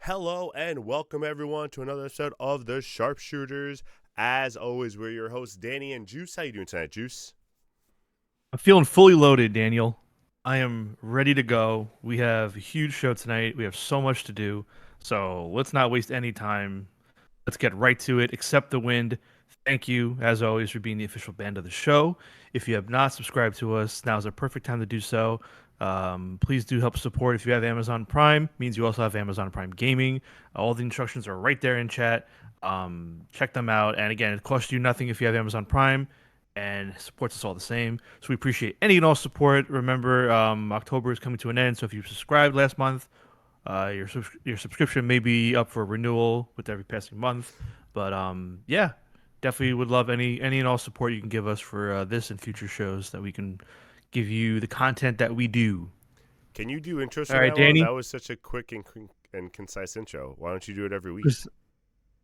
Hello and welcome everyone to another episode of the SharpSHOOTers. As always, we're your hosts, Danny and Juice. How you doing tonight, Juice? I'm feeling fully loaded, Daniel. I am ready to go. We have a huge show tonight. We have so much to do. So let's not waste any time. Let's get right to it. Accept the wind. Thank you, as always, for being the official band of the show. If you have not subscribed to us, now is a perfect time to do so. Please do help support. If you have Amazon Prime, means you also have Amazon Prime Gaming. All the instructions are right there in chat. Check them out. And again, it costs you nothing if you have Amazon Prime and supports us all the same. So we appreciate any and all support. Remember, October is coming to an end, so if you subscribed last month, your subscription may be up for renewal with every passing month. But yeah, definitely would love any and all support you can give us for this and future shows that we can give you the content that we do. Can you do intros All from right, now on? Danny. That was such a quick and concise intro. Why don't you do it every week?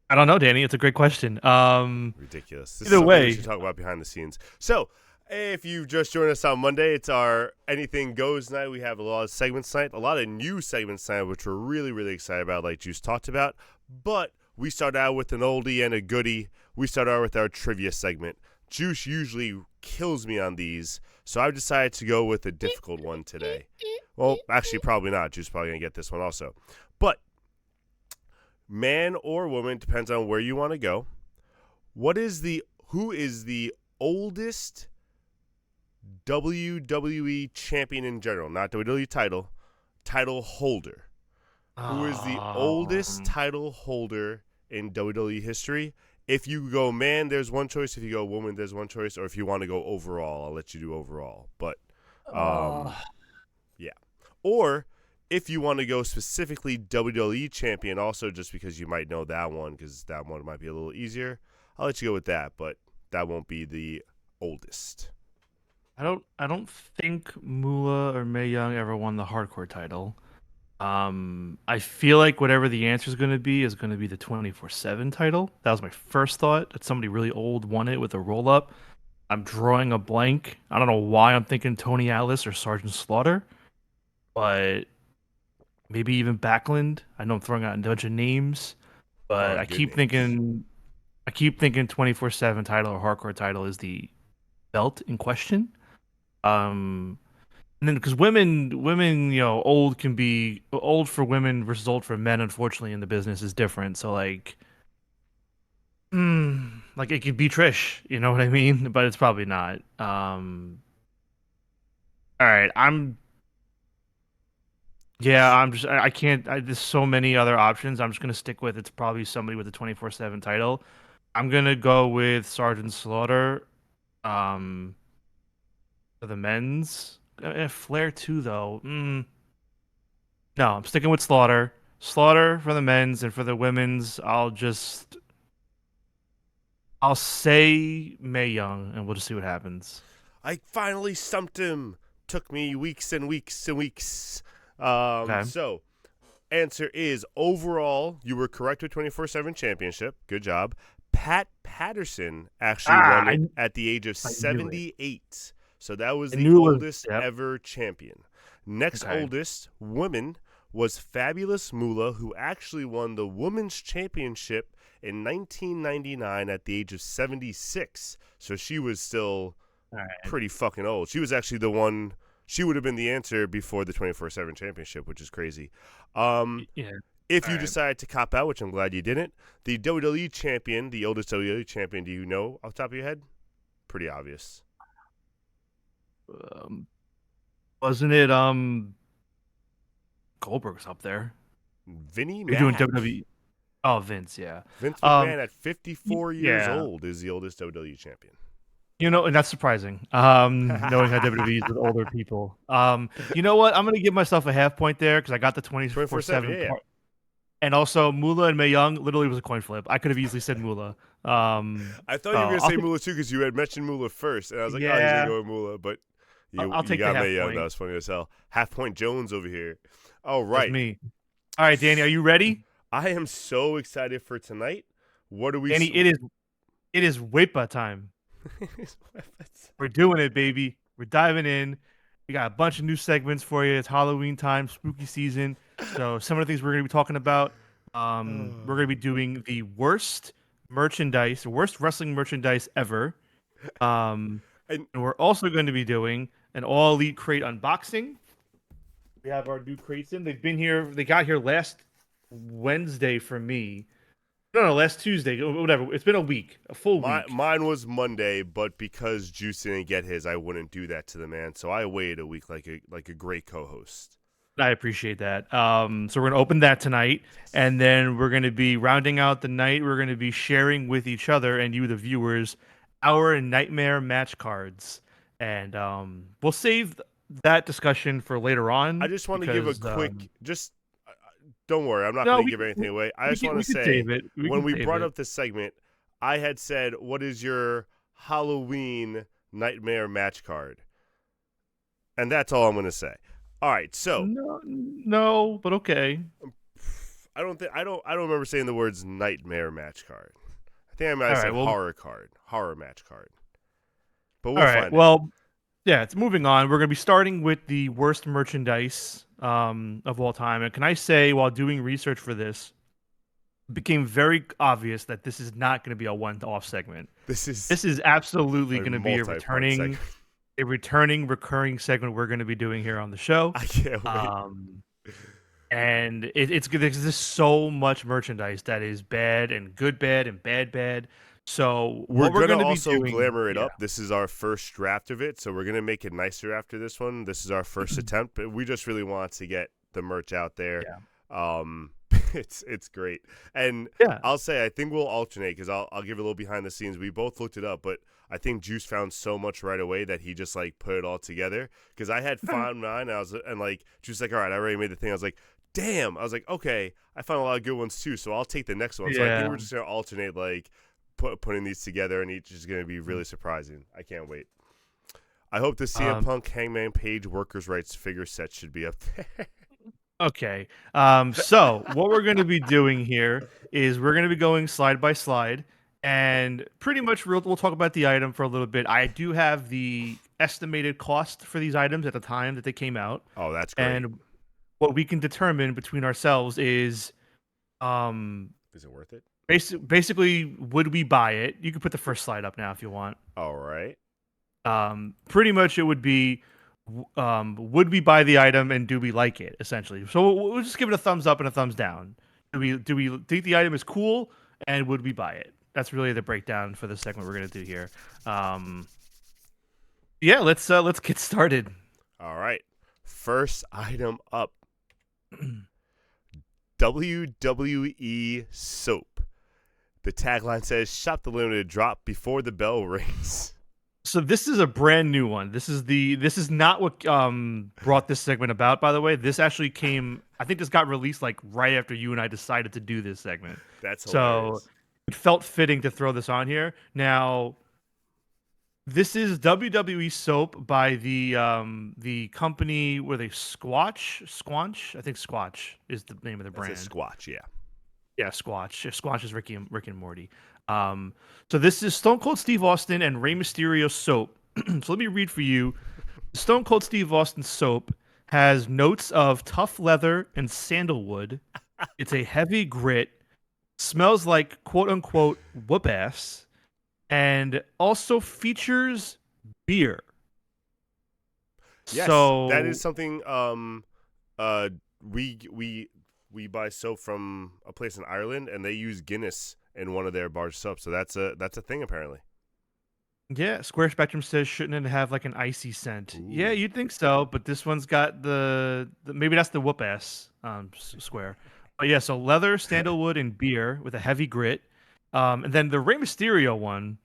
I don't know, Danny. It's a great question. Ridiculous. This is Either something we way, should talk about behind the scenes. So, if you've just joined us on Monday, it's our Anything Goes night. We have a lot of segments tonight, a lot of new segments tonight, which we're really, really excited about, like Juice talked about. But we start out with an oldie and a goodie. We start out with our trivia segment. Juice usually kills me on these, so I've decided to go with a difficult one today. Well, actually, probably not. Juice is probably going to get this one also. But man or woman, depends on where you want to go. Who is the oldest WWE champion in general, not WWE title holder? Who is the oldest title holder in WWE history? If you go man, there's one choice. If you go woman, there's one choice. Or if you want to go overall, I'll let you do overall. But, yeah. Or if you want to go specifically WWE champion, also just because you might know that one, because that one might be a little easier, I'll let you go with that. But that won't be the oldest. I don't think Moolah or Mae Young ever won the hardcore title. I feel like whatever the answer is going to be the 24/7 title. That was my first thought, that somebody really old won it with a roll up. I'm drawing a blank. I don't know why I'm thinking Tony Atlas or Sergeant Slaughter, but maybe even Backlund. I know I'm throwing out a bunch of names, but Oh, good names. I keep thinking 24/7 title or hardcore title is the belt in question. Um, and then because women, old can be old for women versus old for men. Unfortunately, in the business is different. So like it could be Trish. You know what I mean? But it's probably not. All right, I'm just I can't. There's so many other options. I'm just gonna stick with it's probably somebody with a 24/7 title. I'm gonna go with Sergeant Slaughter. Um, for the men's. Flair too, though. No, I'm sticking with Slaughter. Slaughter for the men's, and for the women's, I'll say Mae Young, and we'll just see what happens. I finally stumped him. Took me weeks and weeks and weeks. Okay. So, answer is overall, you were correct with 24/7 championship. Good job. Pat Patterson actually Ah, won it at the age of I knew it. 78. So that was I the knew it was. oldest Yep. ever champion. Next Okay. oldest woman was Fabulous Moolah, who actually won the women's championship in 1999 at the age of 76. So she was still All right. pretty fucking old. She was actually the one. She would have been the answer before the 24/7 championship, which is crazy. Yeah. If All you right. decide to cop out, which I'm glad you didn't, the WWE champion, the oldest WWE champion, do you know off the top of your head? Pretty obvious. Um, wasn't it Goldberg's up there? Vinnie You're doing Mac. WWE. Oh, Vince. Yeah. Vince Um. McMahon at 54 years Yeah. old is the oldest WWE champion. And that's surprising. Knowing how WWE is with older people. You know what? I'm gonna give myself a half point there because I got the 24/7, 24/7 yeah. part, and also Moolah and Mae Young literally was a coin flip. I could have easily said Moolah. I thought So you were going to I'll say take, Moolah too because you had mentioned Moolah first, and I was like, oh, he's going to yeah, go with Moolah, but I'll you take the got half Mae Young. That point. was funny as hell. Half point Jones over here. All That's right. me. All right, Danny, are you ready? I am so excited for tonight. What do we? Danny, it is Wepa time. We're doing it, baby. We're diving in. We got a bunch of new segments for you. It's Halloween time, spooky season. So some of the things we're gonna be talking about. We're going to be doing the worst wrestling merchandise ever. And And we're also going to be doing an all elite crate unboxing. We have our new crates in. They've been here. They got here last Wednesday for me. No, last Tuesday. Whatever. It's been a week, a full week. mine was Monday, but because Juice didn't get his, I wouldn't do that to the man. So I waited a week like a great co-host. I appreciate that. So we're gonna open that tonight, and then we're gonna be rounding out the night. We're gonna be sharing with each other and you, the viewers, our nightmare match cards, and we'll save that discussion for later on. I just want to give a quick, don't worry, I'm not no, going to we give anything can, away. I we just can, want we to can say, save it. when we brought up this segment, I had said, what is your Halloween nightmare match card? And that's all I'm going to say. All right, so no, but okay. I don't remember saying the words nightmare match card. I think I might have said horror match card. But we'll find it. Well, yeah, it's moving on. We're going to be starting with the worst merchandise of all time. And can I say, while doing research for this, it became very obvious that this is not going to be a one-off segment. This is absolutely going to be a returning recurring segment we're going to be doing here on the show. I can't wait. And it's good. There's just so much merchandise that is bad and good bad and bad. So we're going to also glamour it up. This is our first draft of it, so we're going to make it nicer after this one. This is our first attempt, but we just really want to get the merch out there. Yeah. It's great. And I'll say I think we'll alternate because I'll give a little behind the scenes. We both looked it up, but I think Juice found so much right away that he just like put it all together. Because I had found mine, and like Juice like, all right, I already made the thing. I was like, damn. I was like, okay, I found a lot of good ones too, so I'll take the next one. So I think we're just gonna alternate like putting these together, and each is gonna be really surprising. I can't wait. I hope the CM Punk Hangman Page Workers' Rights figure set should be up there. Okay. So what we're going to be doing here is we're going to be going slide by slide, and pretty much we'll talk about the item for a little bit. I do have the estimated cost for these items at the time that they came out. Oh, that's great. And what we can determine between ourselves is it worth it? Basically, would we buy it? You can put the first slide up now if you want. All right. Pretty much it would be would we buy the item and do we like it, essentially. So we'll just give it a thumbs up and a thumbs down. Do we think the item is cool, and would we buy it? That's really the breakdown for the segment we're going to do here. Let's get started. All right. First item up. WWE soap. The tagline says, "Shop the limited drop before the bell rings." So this is a brand new one. This is not what brought this segment about, by the way. This actually came, I think this got released like right after you and I decided to do this segment. That's hilarious. So it felt fitting to throw this on here. Now, this is WWE soap by the company where they Squanch? I think Squatch is the name of the brand. That's a Squatch, yeah. Yeah, Squatch. Squatch is Rick and Morty. So this is Stone Cold Steve Austin and Rey Mysterio soap. So let me read for you. Stone Cold Steve Austin soap has notes of tough leather and sandalwood. It's a heavy grit. Smells like quote unquote whoop ass, and also features beer. Yes, so that is something. We buy soap from a place in Ireland, and they use Guinness in one of their bars of soap. So that's a thing apparently. Yeah, Square Spectrum says shouldn't it have like an icy scent? Ooh. Yeah, you'd think so, but this one's got the maybe that's the whoop ass Square. But yeah, so leather, sandalwood, and beer with a heavy grit. And then the Rey Mysterio one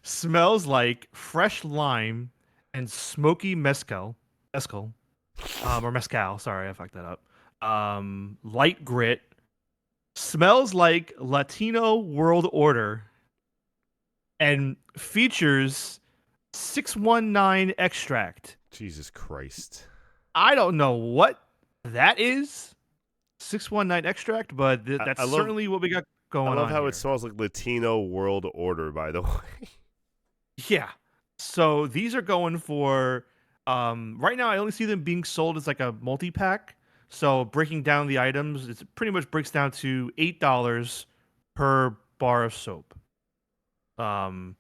smells like fresh lime and smoky mezcal. Or mezcal. Sorry, I fucked that up. Light grit. Smells like Latino World Order. And features 619 extract. Jesus Christ. I don't know what that is. 619 extract, but that's certainly what we got going on. I love how here. it smells like Latino World Order, by the way. Yeah. So these are going for right now I only see them being sold as like a multi-pack. So breaking down the items, it pretty much breaks down to $8 per bar of soap. Um,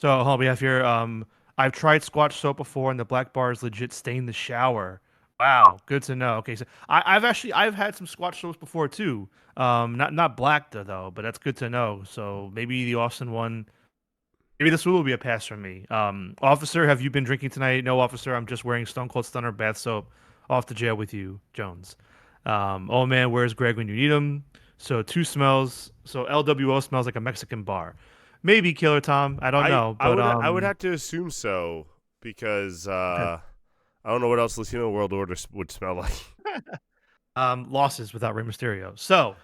so hold on, we have here. I've tried Squatch soap before, and the black bars legit stain the shower. Wow, good to know. Okay, so I've had some Squatch soaps before too. Not black though, but that's good to know. So maybe the Austin one. Maybe this will be a pass from me. Officer, have you been drinking tonight? No, officer. I'm just wearing Stone Cold Stunner bath soap. Off to jail with you, Jones. Oh man, where's Greg when you need him? So two smells. So LWO smells like a Mexican bar. Maybe Killer Tom. I don't know, but I would have to assume so because okay. I don't know what else Latino World Order would smell like. Losses without Rey Mysterio. So,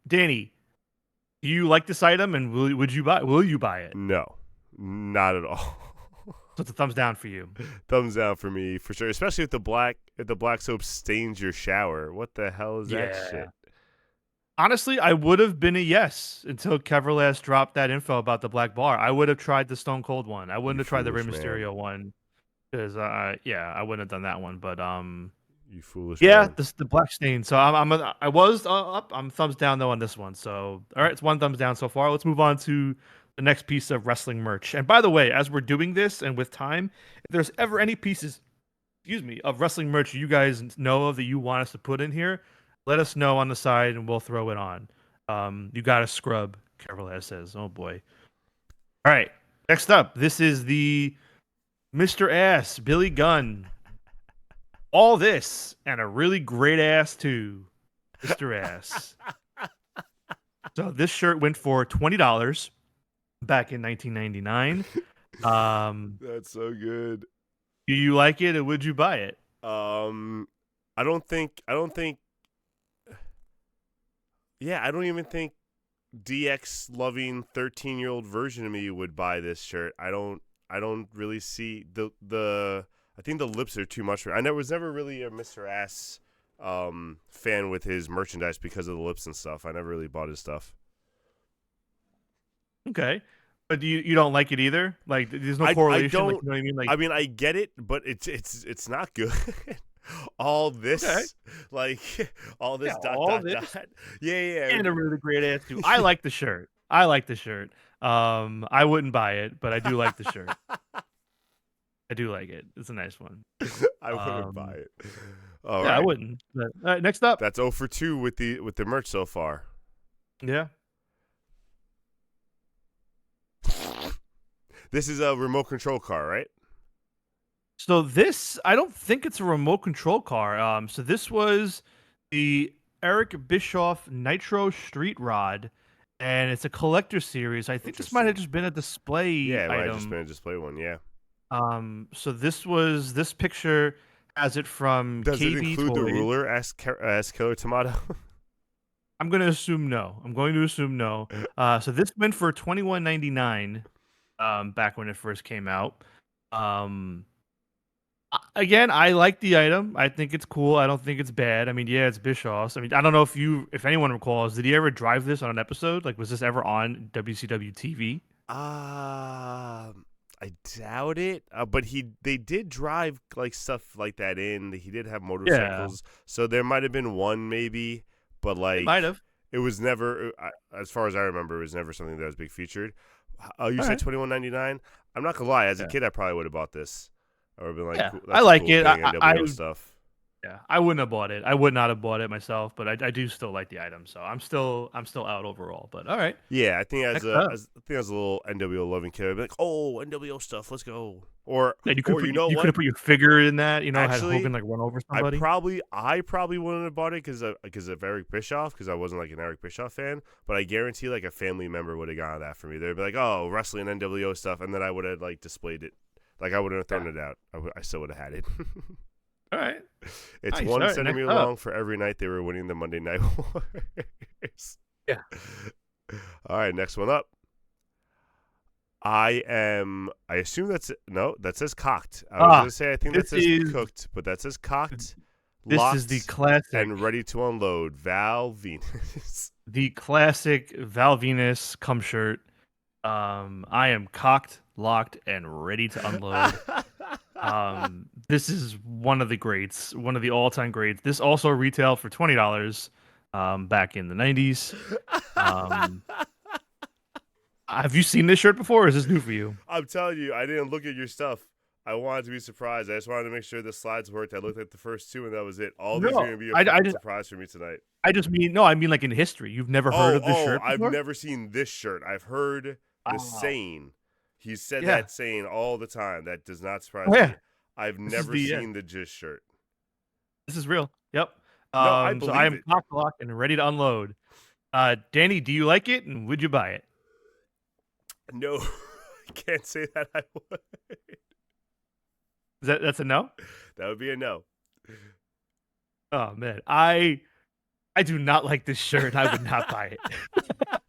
Danny, do you like this item, and would you buy? Will you buy it? No, not at all. So it's a thumbs down for you. Thumbs down for me for sure. Especially if the black soap stains your shower. What the hell is that shit? Honestly, I would have been a yes until Keverlast dropped that info about the black bar. I would have tried the Stone Cold one. I wouldn't have tried the Rey Mysterio one because, I wouldn't have done that one. But you foolish yeah, man. the black stain. So I was up. I'm thumbs down though on this one. So all right, it's one thumbs down so far. Let's move on to the next piece of wrestling merch. And by the way, as we're doing this and with time, if there's ever any pieces, of wrestling merch you guys know of that you want us to put in here, let us know on the side and we'll throw it on. You got to scrub, Carol says. Oh boy. All right. Next up, this is the Mr. Ass, Billy Gunn. All this and a really great ass too, Mr. Ass. So this shirt went for $20 back in 1999. That's so good. Do you like it or would you buy it? I don't even think DX loving 13-year-old version of me would buy this shirt. I don't really see I think the lips are too much for I was never really a Mr. Ass fan with his merchandise because of the lips and stuff. I never really bought his stuff. Okay. But you don't like it either? Like there's no correlation. I don't. Like, you know what I mean? Like I mean, I get it, but it's not good. all this, okay. like all this all this. dot. Yeah. And a really great ass too. I like the shirt. I wouldn't buy it, but I do like the shirt. I do like it. It's a nice one. I wouldn't buy it. All right. I wouldn't. But, all right, next up. That's 0 for 2 with the merch so far. Yeah. This is a remote control car, right? So this, I don't think it's a remote control car. So this was the Eric Bischoff Nitro Street Rod, and it's a collector series. I think this might have just been a display it might item. have just been a display one, yeah. So this picture has it from Does KB it include Toys. the ruler as Killer Tomato? I'm going to assume no. So this went for $21.99 back when it first came out. Again, I like the item. I think it's cool. I don't think it's bad. I mean, yeah, it's Bischoff's. I mean, I don't know if anyone recalls, did he ever drive this on an episode? Like, was this ever on WCW TV? I doubt it. But they did drive like stuff like that in. He did have motorcycles, so there might have been one maybe, but like might have. It was never, as far as I remember, it was never something that was big featured. You said $21.99. I'm not gonna lie. As a kid, I probably would have bought this. I would have been like, cool, I like it. I stuff. Yeah, I wouldn't have bought it. I would not have bought it myself, but I do still like the item, so I'm still out overall. But all right. Yeah, I think as a little NWO loving kid, I'd be like, oh, NWO stuff, let's go. Or you could what? have put your figure in that. Actually, had Hogan like run over somebody. I probably wouldn't have bought it because of Eric Bischoff, because I wasn't like an Eric Bischoff fan. But I guarantee like a family member would have gotten that for me. They'd be like, oh, wrestling NWO stuff, and then I would have like displayed it. Like I wouldn't have thrown it out. I still would have had it. All right. It's nice. 1 centimeter long for every night they were winning the Monday Night Wars. Yeah. All right, next one up. I assume that says cocked. I was going to say I think that says cooked, but that says cocked. This locked, is the classic. And ready to unload. Val Venus. The classic Val Venus cum shirt. I am cocked, locked, and ready to unload. This is one of the greats, one of the all-time greats. This also retailed for $20 back in the 90s. Um, have you seen this shirt before, or is this new for you? I'm telling you, I didn't look at your stuff. I wanted to be surprised. I just wanted to make sure the slides worked. I looked at the first two, and that was it. All these are No, going to be a I fucking just surprise for me tonight. I just mean no, I mean like in history. You've never heard of this shirt I've before? never seen this shirt. I've heard the Wow. saying. He's said Yeah. that saying all the time. That does not surprise Oh, me. yeah. I've This is never the seen the Jizz shirt. this is real. Yep. No, I So I believe am it. cock locked and ready to unload. Danny, do you like it, and would you buy it? No, I can't say that I would. That's a no? That would be a no. Oh man, I do not like this shirt. I would not buy it.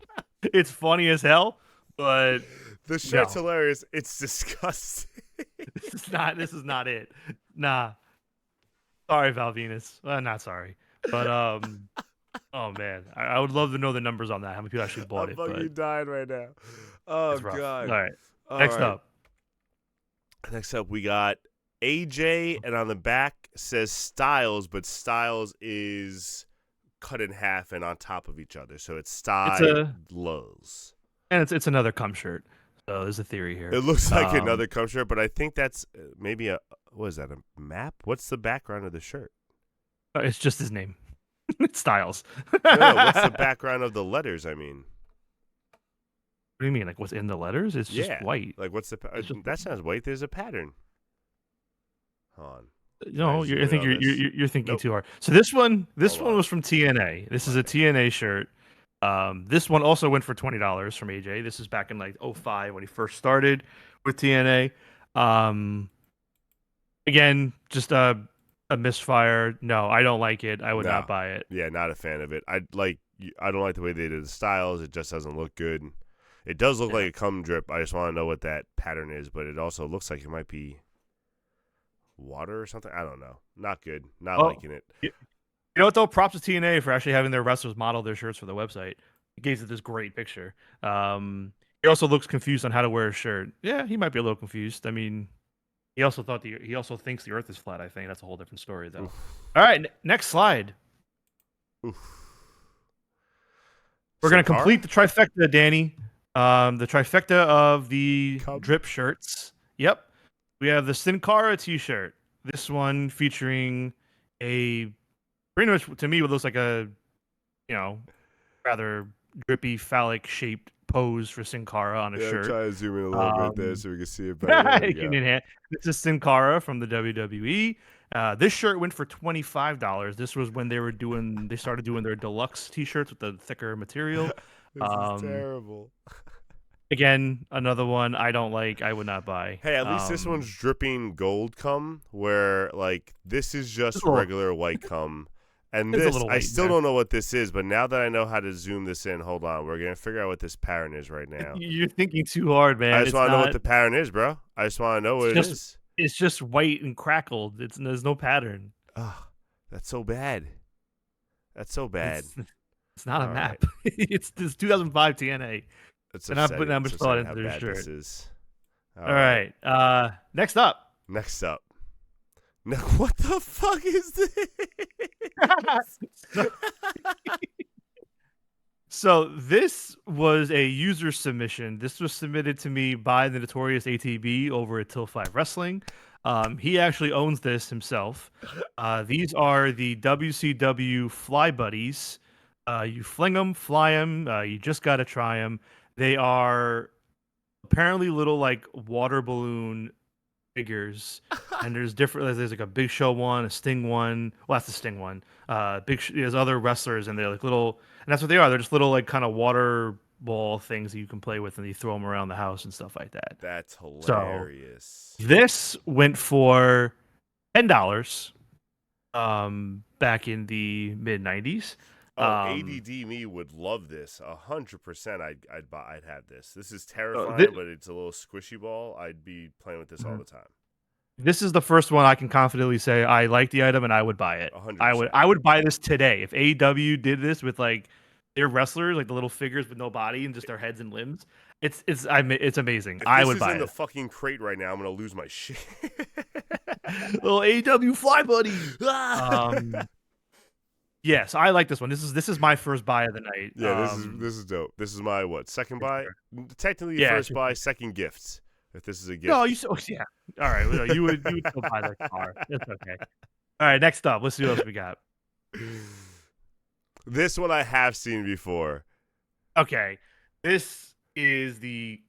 It's funny as hell, but The shirt's no, hilarious. It's disgusting. this is not it. Nah. Sorry, Val Venus. Not sorry. But oh man. I would love to know the numbers on that. How many people actually bought I'm it, but fucking dying right now. Oh it's rough. god. All right. All Next right. up. Next up, we got AJ, and on the back says Styles, but Styles is cut in half and on top of each other, so it's It's a Styles. and it's another cum shirt. So there's a theory here. It looks like Um, another cum shirt, but I think that's maybe a what is that? A map? What's the background of the shirt? It's just his name. It's Styles. No, what's the background of the letters? I mean, What do you mean? Like what's in the letters? It's just yeah, white. like what's the? It's just- That sounds white. There's a pattern. Hold on. No, zoom I in think on this? you're thinking Nope. too hard. So this one Hold on. was from TNA. This is a TNA shirt. This one also went for $20 from AJ. This is back in like '05 when he first started with TNA. Again, just a misfire. No, I don't like it. I would No. not buy it. Yeah, not a fan of it. I don't like the way they did the styles. It just doesn't look good. It does look Yeah. like a cum drip. I just want to know what that pattern is, but it also looks like it might be water or something. I don't know. Not good. Not Well, liking it. You know what though? Props to TNA for actually having their wrestlers model their shirts for the website. It gives it this great picture. He also looks confused on how to wear a shirt. Yeah, he might be a little confused. I mean, he also thinks the Earth is flat. I think that's a whole different story though. Oof. All right, next slide. Oof. We're gonna Sin Cara? complete the trifecta, Danny. The trifecta of the Cub. drip shirts. Yep. We have the Sin Cara t-shirt. This one featuring a pretty much to me what looks like a rather drippy phallic shaped pose for Sin Cara on a Yeah, shirt. try to zoom in a little bit there so we can see it better. There we You go. can enhance- This is Sin Cara from the WWE. This shirt went for $25. This was when they started doing their deluxe t-shirts with the thicker material. This is terrible. Again, another one I don't like. I would not buy. Hey, at least this one's dripping gold cum, where like this is just It's a little- regular white cum. And There's a this, little I white in still there. don't know what this is, but now that I know how to zoom this in, hold on, we're gonna figure out what this pattern is right now. You're thinking too hard, man. I just It's want to know what not- the pattern is, bro. I just want to know what It's it just- is. It's just white and crackled. There's no pattern. Oh, that's so bad. That's so bad. It's not a All map. It's 2005 TNA. It's They're not upsetting. putting that much It's thought upsetting into how their bad this shirt. is. All right. Next up. Next up. No, what the fuck is this? So this was a user submission. This was submitted to me by the notorious ATB over at Till 5 Wrestling. He actually owns this himself. These are the WCW Fly Buddies. You fling them, fly them. You just got to try them. They are apparently little like water balloon figures, and there's different. There's like a Big Show one, a Sting one. Well, that's the Sting one. There's other wrestlers, and they're like little, and that's what they are. They're just little like kind of water ball things that you can play with, and you throw them around the house and stuff like that. That's hilarious. This went for $10. Back in the mid '90s. ADD me would love this 100%. I'd have this. This is terrifying, but it's a little squishy ball. I'd be playing with this all the time. This is the first one I can confidently say I like the item and I would buy it. 100%. I would buy this today if AEW did this with like their wrestlers, like the little figures with no body and just their heads and limbs. It's amazing. If I this would is buy in it. the fucking crate right now, I'm gonna lose my shit. Little AEW fly buddy. Yes, I like this one. This is my first buy of the night. Yeah, this is dope. This is my second buy? Sure. Technically Yeah, first buy, second gift. If this is a gift. no, yeah. All right, well, you would still buy the car. It's okay. All right, next up, let's see what else we got. This one I have seen before. Okay, this is the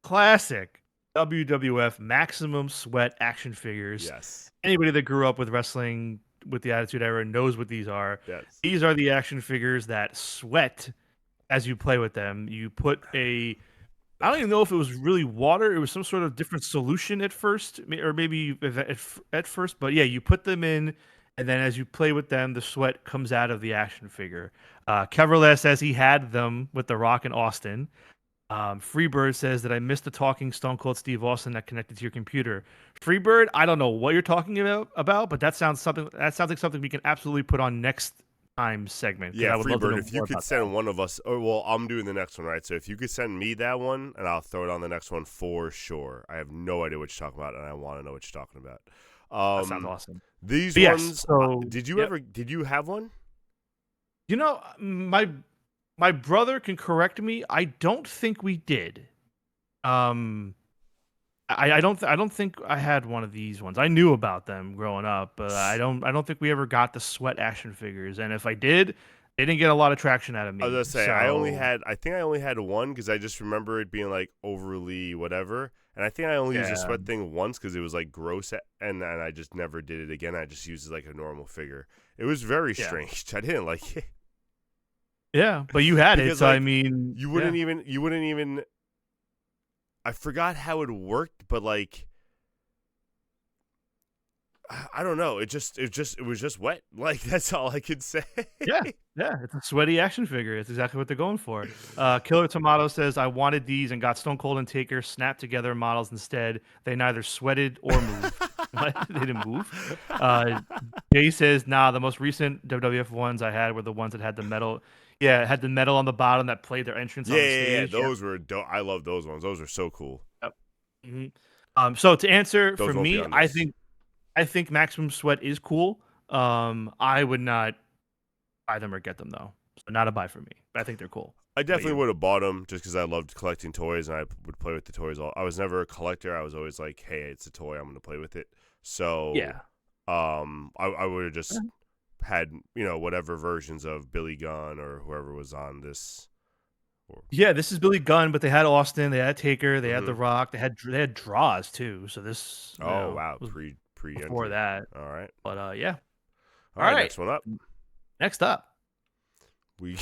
classic WWF Maximum Sweat action figures. Yes. Anybody that grew up with wrestling with the Attitude Era knows what these are. Yes. These are the action figures that sweat as you play with them. You put I don't even know if it was really water. It was some sort of different solution at first, or maybe at first. But yeah, you put them in, and then as you play with them, the sweat comes out of the action figure. Keverless says he had them with The Rock and Austin. Freebird says that I missed the talking Stone Cold Steve Austin that connected to your computer. Freebird, I don't know what you're talking about, but that sounds like something we can absolutely put on next time segment. Yeah, Freebird, if you could send one of us, well, I'm doing the next one, right? So if you could send me that one, and I'll throw it on the next one for sure. I have no idea what you're talking about, and I want to know what you're talking about. That sounds awesome. These but ones, yes, so, did you have one? You know, my brother can correct me. I don't think we did. I don't think I had one of these ones. I knew about them growing up, but I don't think we ever got the sweat action figures. And if I did, they didn't get a lot of traction out of me. I was gonna say I think I only had one because I just remember it being like overly whatever. And I think I only used the sweat thing once because it was like gross, and I just never did it again. I just used it like a normal figure. It was very strange. I didn't like it. Yeah, but you had because, it, so like, I mean, you wouldn't even. I forgot how it worked, but like, I don't know. It was just wet. Like, that's all I could say. Yeah, it's a sweaty action figure. It's exactly what they're going for. Killer Tomato says, I wanted these and got Stone Cold and Taker snapped together models instead. They neither sweated or moved. What? They didn't move? Jay says, nah, the most recent WWF ones I had were the ones that had the metal. Yeah, it had the metal on the bottom that played their entrance on the stage. Yeah, those were dope. I love those ones. Those are so cool. Yep. Mm-hmm. So to answer, those for me, I think Maximum Sweat is cool. I would not buy them or get them though. So not a buy for me. But I think they're cool. I definitely would have bought them just because I loved collecting toys and I would play with the toys. I was never a collector. I was always like, hey, it's a toy. I'm going to play with it. So yeah, I would have just had whatever versions of Billy Gunn or whoever was on this. Yeah, this is Billy Gunn, but they had Austin, they had Taker, they had The Rock, they had draws too. So this. Wow, pre before that. All right, but yeah. All right, next one up. Next up, we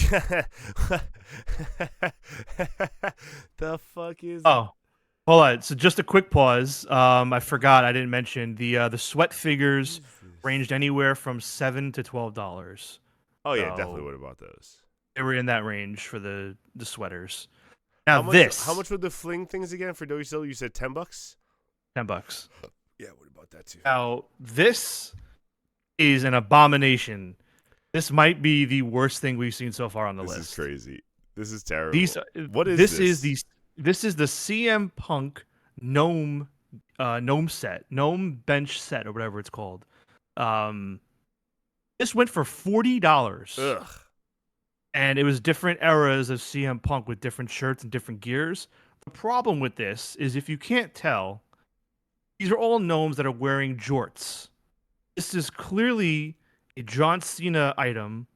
the fuck is? Oh, hold on. So just a quick pause. I forgot I didn't mention the sweat figures ranged anywhere from $7 to $12. Oh yeah, definitely would have bought those. They were in that range for the sweaters. Now how much were the fling things again for WCW? You said $10. $10. Yeah, I would have bought that too. Now this is an abomination. This might be the worst thing we've seen so far on the list. This is crazy. This is terrible. What is this? This is the CM Punk gnome bench set or whatever it's called. This went for $40. Ugh. And it was different eras of CM Punk with different shirts and different gears. The problem with this is if you can't tell, these are all gnomes that are wearing jorts. This is clearly a John Cena item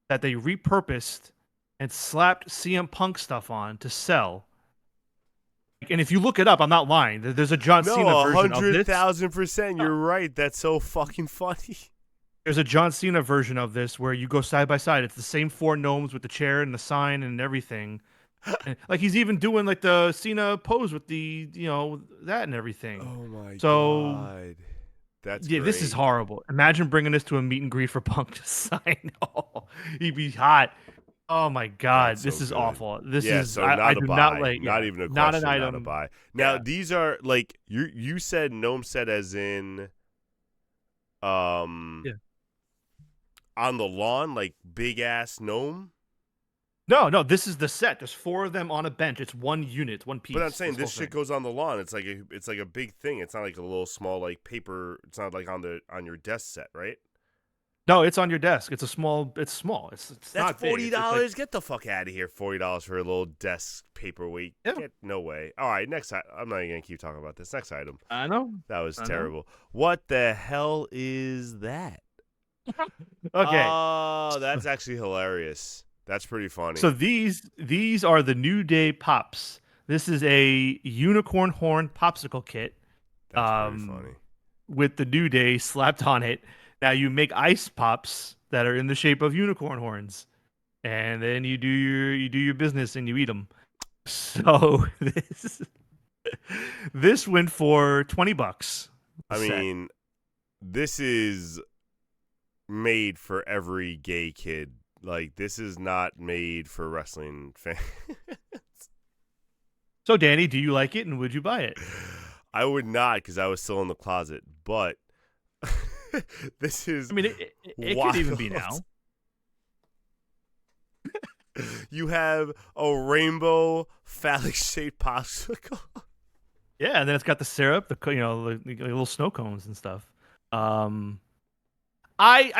that they repurposed and slapped CM Punk stuff on to sell. And if you look it up, I'm not lying. There's a John Cena version of this. 100,000%. You're right. That's so fucking funny. There's a John Cena version of this where you go side by side. It's the same four gnomes with the chair and the sign and everything. And, like, he's even doing like the Cena pose with the that and everything. Oh my god. That's great. This is horrible. Imagine bringing this to a meet and greet for Punk to sign. Oh, he'd be hot. Oh my god, this is awful. This is so I do buy. not like not even a question. Not an item. Not a buy. Now these are like you said gnome set as in on the lawn, like big ass gnome. No, this is the set. There's 4 of them on a bench. It's one unit, it's one piece. But I'm saying this whole this shit thing. goes on the lawn. It's like a big thing. It's not like a little small like paper. It's not like on your desk set, right? No, it's on your desk. It's small. It's That's not big. It's like, Get the fuck out of here. $40 for a little desk paperweight. yeah, No way. All right, next. I'm not even gonna keep talking about this. Next item. I know. That was I know. terrible. What the hell is that? Okay. Oh, that's actually hilarious. That's pretty funny. So these are the New Day Pops. This is a unicorn horn popsicle kit. That's pretty funny. With the New Day slapped on it. Now you make ice pops that are in the shape of unicorn horns, and then you do your business and you eat them. So this went for $20. I mean, this is made for every gay kid. Like, this is not made for wrestling fans. So Danny, do you like it, and would you buy it? I would not, because I was still in the closet, but this is. I mean, it could even be now. You have a rainbow phallic shaped popsicle. Yeah, and then it's got the syrup, the little snow cones and stuff. I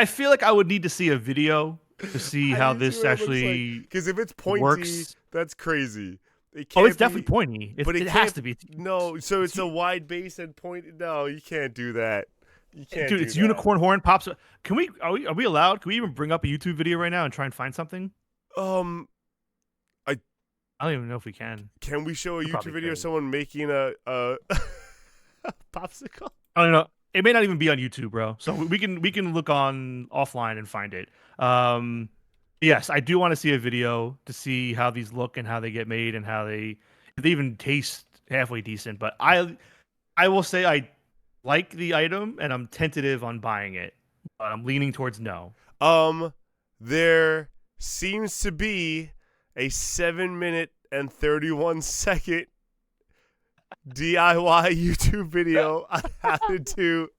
feel like I would need to see a video to see how this actually because if it's pointy, works. That's crazy. It's definitely pointy. It has to be. No, so it's a wide base and pointy. No, you can't do that. You can't. Dude, it's unicorn horn pops. Can we? Are we allowed? Can we even bring up a YouTube video right now and try and find something? I don't even know if we can. Can we show a YouTube video of someone making a popsicle? I don't know. It may not even be on YouTube, bro. So we can look on offline and find it. Yes, I do want to see a video to see how these look and how they get made and how if they even taste halfway decent. But I will say I like the item and I'm tentative on buying it, but I'm leaning towards no. There seems to be a 7-minute and 31-second DIY YouTube video on how to do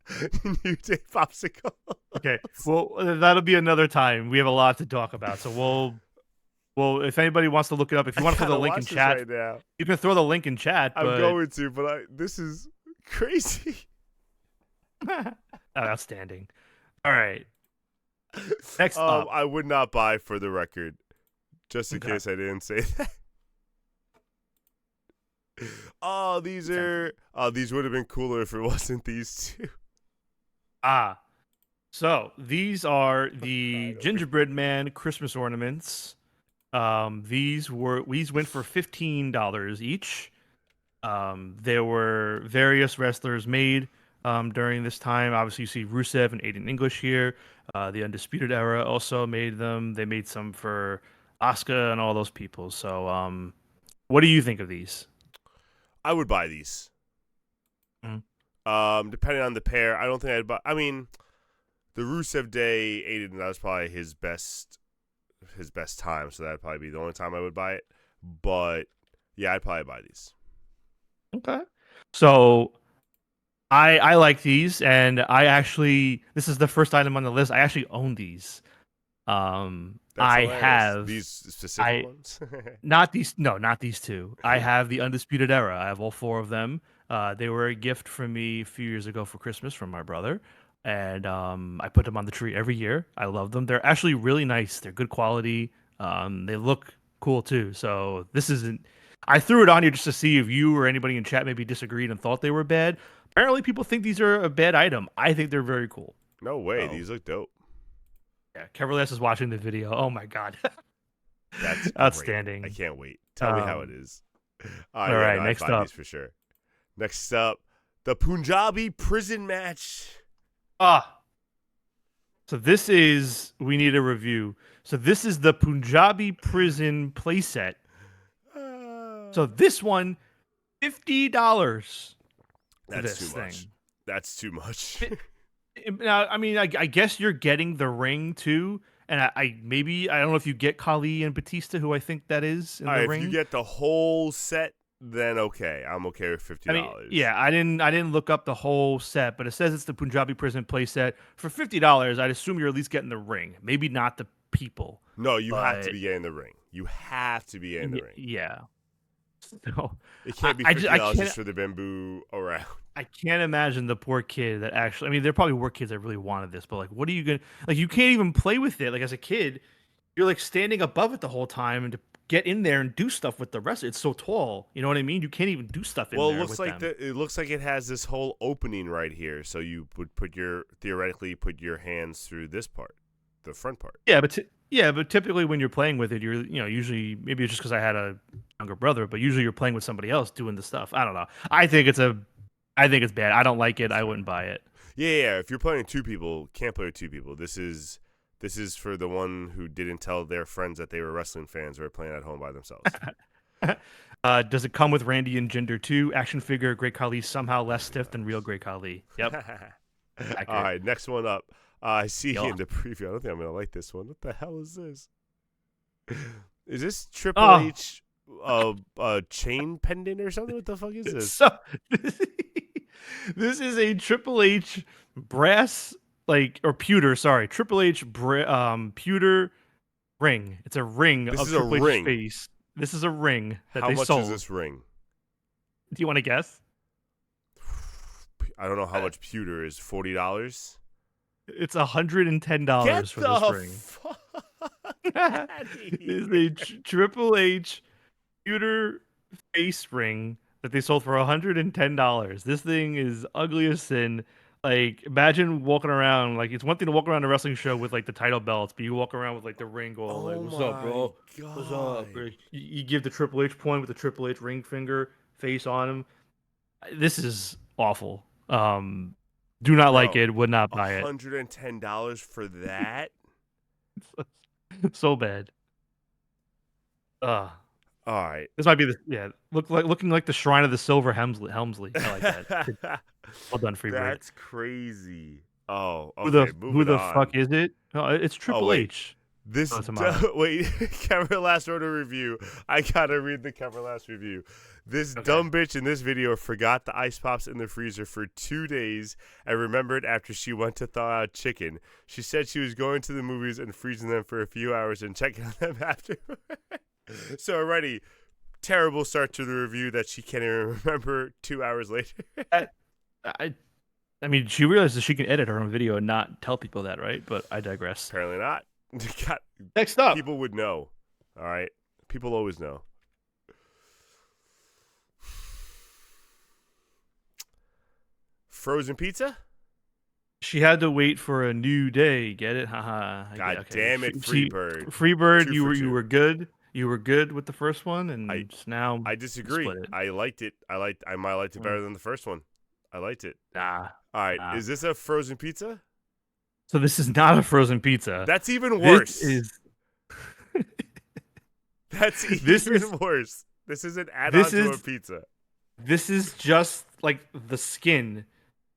New Day popsicle. Okay, well, that'll be another time. We have a lot to talk about, so we'll if anybody wants to look it up, if you want to throw the link in chat, right now. You can throw the link in chat. I'm going to, but this is crazy. Outstanding. All right. Next up, I would not buy, for the record, just in case I didn't say that. These would have been cooler if it wasn't these two. So these are the gingerbread man Christmas ornaments. These went for $15 each. There were various wrestlers made during this time. Obviously, you see Rusev and Aiden English here. The Undisputed Era also made them. They made some for Asuka and all those people. So, what do you think of these? I would buy these. Depending on the pair, I don't think I'd buy. I mean, the Rusev Day Aiden, that was probably his best time, so that'd probably be the only time I would buy it. But yeah, I'd probably buy these. Okay. So I like these, and this is the first item on the list. I actually own these. I have these specific ones. Not these two. I have the Undisputed Era. I have all 4 of them. They were a gift from me a few years ago for Christmas from my brother, and I put them on the tree every year. I love them. They're actually really nice. They're good quality. They look cool too. So this isn't. I threw it on here just to see if you or anybody in chat maybe disagreed and thought they were bad. Apparently, people think these are a bad item. I think they're very cool. No way. These look dope. Yeah, Keverless is watching the video. Oh my god, that's outstanding! Great. I can't wait. Tell me how it is. All right, next up, these for sure. Next up, the Punjabi prison match. So this is we need a review. So this is the Punjabi prison playset. So this one, $50. That's too much. That's too much. Now, I mean, I guess you're getting the ring too, and I don't know if you get Khali and Batista, who I think that is in the ring. If you get the whole set, then okay, I'm okay with $50. I mean, yeah, I didn't look up the whole set, but it says it's the Punjabi prison playset for $50. I'd assume you're at least getting the ring, maybe not the people. No, you have to be getting the ring. You have to be in the ring. Yeah. So It can't be $50 just for the bamboo around. I can't imagine the poor kid that actually. I mean, there probably were kids that really wanted this, but like, what are you gonna like? You can't even play with it. Like as a kid, you're like standing above it the whole time, and to get in there and do stuff with the rest, it's so tall. You know what I mean? You can't even do stuff in Well, there with them. it looks like it has this whole opening right here, so you would theoretically put your hands through this part, the front part. But typically when you're playing with it, you're usually maybe it's just because I had a younger brother, but usually you're playing with somebody else doing the stuff. I don't know. I think it's bad. I don't like it. I wouldn't buy it. Yeah. If you're playing two people, can't play with two people. This is for the one who didn't tell their friends that they were wrestling fans or playing at home by themselves. Does it come with Randy and Jinder too? Action figure Great Khali somehow less stiff than real Great Khali. Yep. All right, next one up. I see in the preview. I don't think I'm gonna like this one. What the hell is this? Is this Triple H chain pendant or something? What the fuck is this? So, this is a Triple H brass or pewter. Sorry, Triple H pewter ring. It's a ring of Triple H's face. This is a ring that they sold. How much is this ring? Do you want to guess? I don't know how much pewter is. $40. It's $110 for this ring. Fuck It's a Triple H pewter face ring that they sold for $110. This thing is ugly as sin. Like, imagine walking around. Like, it's one thing to walk around a wrestling show with like the title belts, but you walk around with like the ring going, like, "What's up, bro? God. What's up, bro?" You give the Triple H point with the Triple H ring finger face on him. This is awful. Do not like it. Would not buy it. $110 for that? So bad. All right. This might be looking like the Shrine of the Silver Helmsley. I like that. Well done, Freebird. That's crazy. Oh, okay. Who the fuck is it? Oh, it's Triple H. Wait, Camera Last wrote a review. I gotta read the Camera Last review. This dumb bitch in this video forgot the ice pops in the freezer for 2 days and remembered after she went to thaw out chicken. She said she was going to the movies and freezing them for a few hours and checking on them after. So already, terrible start to the review that she can't even remember 2 hours later. I mean, she realizes she can edit her own video and not tell people that, right? But I digress. Apparently not. Next up. People would know. All right? People always know. Frozen pizza? She had to wait for a new day. Get it? Haha. God damn it, Freebird. Freebird, you were good. You were good with the first one, and now I disagree. I liked it. I might liked it better than the first one. I liked it. Nah. All right. Is this a frozen pizza? So this is not a frozen pizza. That's even worse. This is That's even worse. This is an add-on to a pizza. This is just like the skin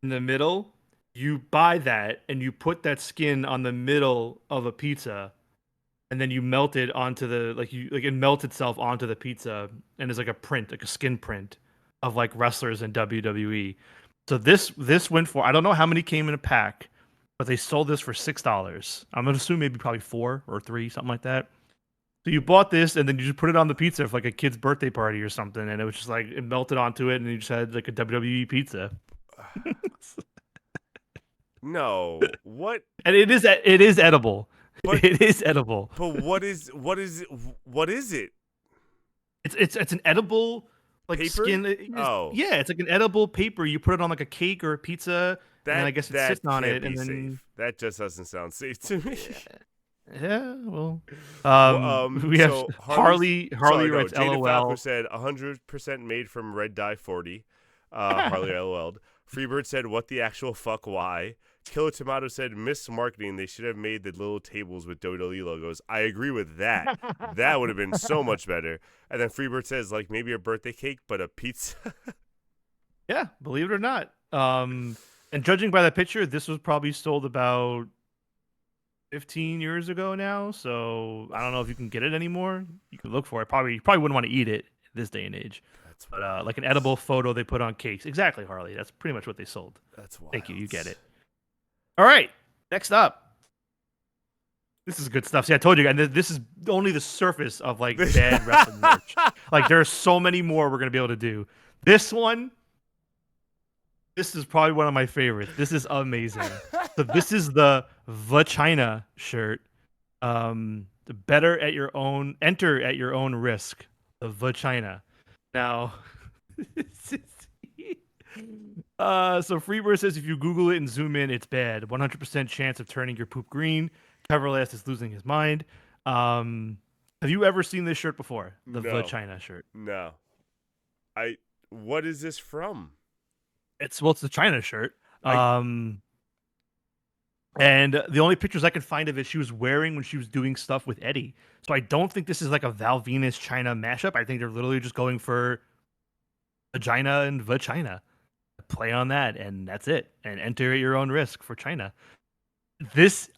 in the middle. You buy that and you put that skin on the middle of a pizza, and then you melt it onto it melts itself onto the pizza, and it's like a print, like a skin print of like wrestlers in WWE. So this went for, I don't know how many came in a pack, but they sold this for $6. I'm gonna assume maybe probably 4 or 3, something like that. So you bought this and then you just put it on the pizza for like a kid's birthday party or something, and it was just like it melted onto it, and you just had like a WWE pizza. No, what? And it is edible. It is edible. But what is it? It's an edible like paper? Skin. Yeah, it's like an edible paper. You put it on like a cake or a pizza, and I guess it's sitting on it, and then safe. That just doesn't sound safe to me. Yeah, well, we have so Harley writes Jada LOL. Falco said 100% made from red dye 40. Harley LOL'd. Freebird said, "What the actual fuck? Why?" Killer Tomato said, "Missed marketing. They should have made the little tables with WWE logos." I agree with that. That would have been so much better. And then Freebird says, like maybe a birthday cake, but a pizza. Yeah, believe it or not. And judging by the picture, this was probably sold about 15 years ago now. So I don't know if you can get it anymore. You can look for it. You probably wouldn't want to eat it this day and age. But like an edible photo they put on cakes. Exactly, Harley. That's pretty much what they sold. That's wild. Thank you. You get it. All right. Next up. This is good stuff. See, I told you, and this is only the surface of like bad wrestling merch. Like there are so many more we're gonna be able to do. This one, this is probably one of my favorites. This is amazing. So this is the China shirt. Better at your own, enter at your own risk. The China. Now, so Freebird says if you Google it and zoom in, it's bad. 100% chance of turning your poop green. Everlast is losing his mind. Have you ever seen this shirt before? The China shirt. No. What is this from? It's the China shirt. And the only pictures I could find of it, she was wearing when she was doing stuff with Eddie. So I don't think this is like a Val Venus China mashup. I think they're literally just going for vagina and vagina. Play on that, and that's it. And enter at your own risk for China.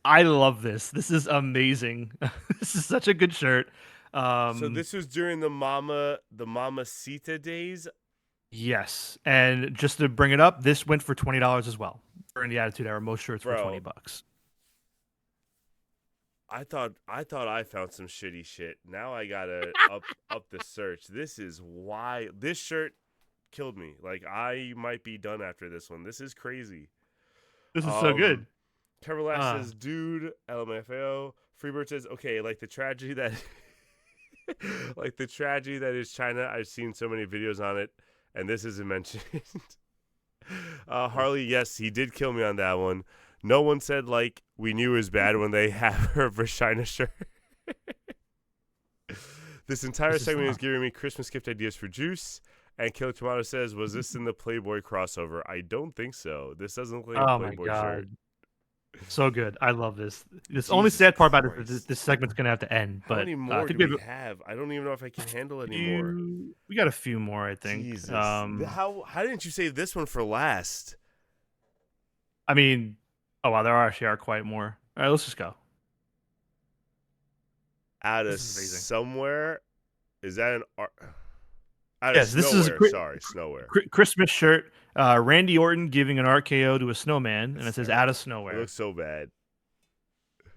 I love this. This is amazing. This is such a good shirt. So this was during the Mamacita days? Yes. And just to bring it up, this went for $20 as well. During the Attitude Era, most shirts were $20. I thought I found some shitty shit. Now I gotta up the search. This is why this shirt killed me. Like I might be done after this one. This is crazy. This is so good. Everlast says, dude, LMFAO. Freebird says, okay, like the tragedy that is China. I've seen so many videos on it, and this isn't mentioned. Harley, yes, he did kill me on that one. No one said like we knew it was bad when they have her China shirt. This entire segment is giving me Christmas gift ideas for Juice. And Killer Tomato says, was this in the Playboy crossover? I don't think so. This doesn't look like a Playboy shirt. So good. I love this. The only sad part about it is this segment's going to have to end. But how many more do we have? I don't even know if I can handle anymore. We got a few more, I think. Jesus. How didn't you save this one for last? I mean, oh, wow, there actually are quite more. All right, let's just go. Out of somewhere? Is that an art? Yes, this is Snowwhere. Christmas shirt. Randy Orton giving an RKO to a snowman, and it says "out of Snowwhere." It looks so bad.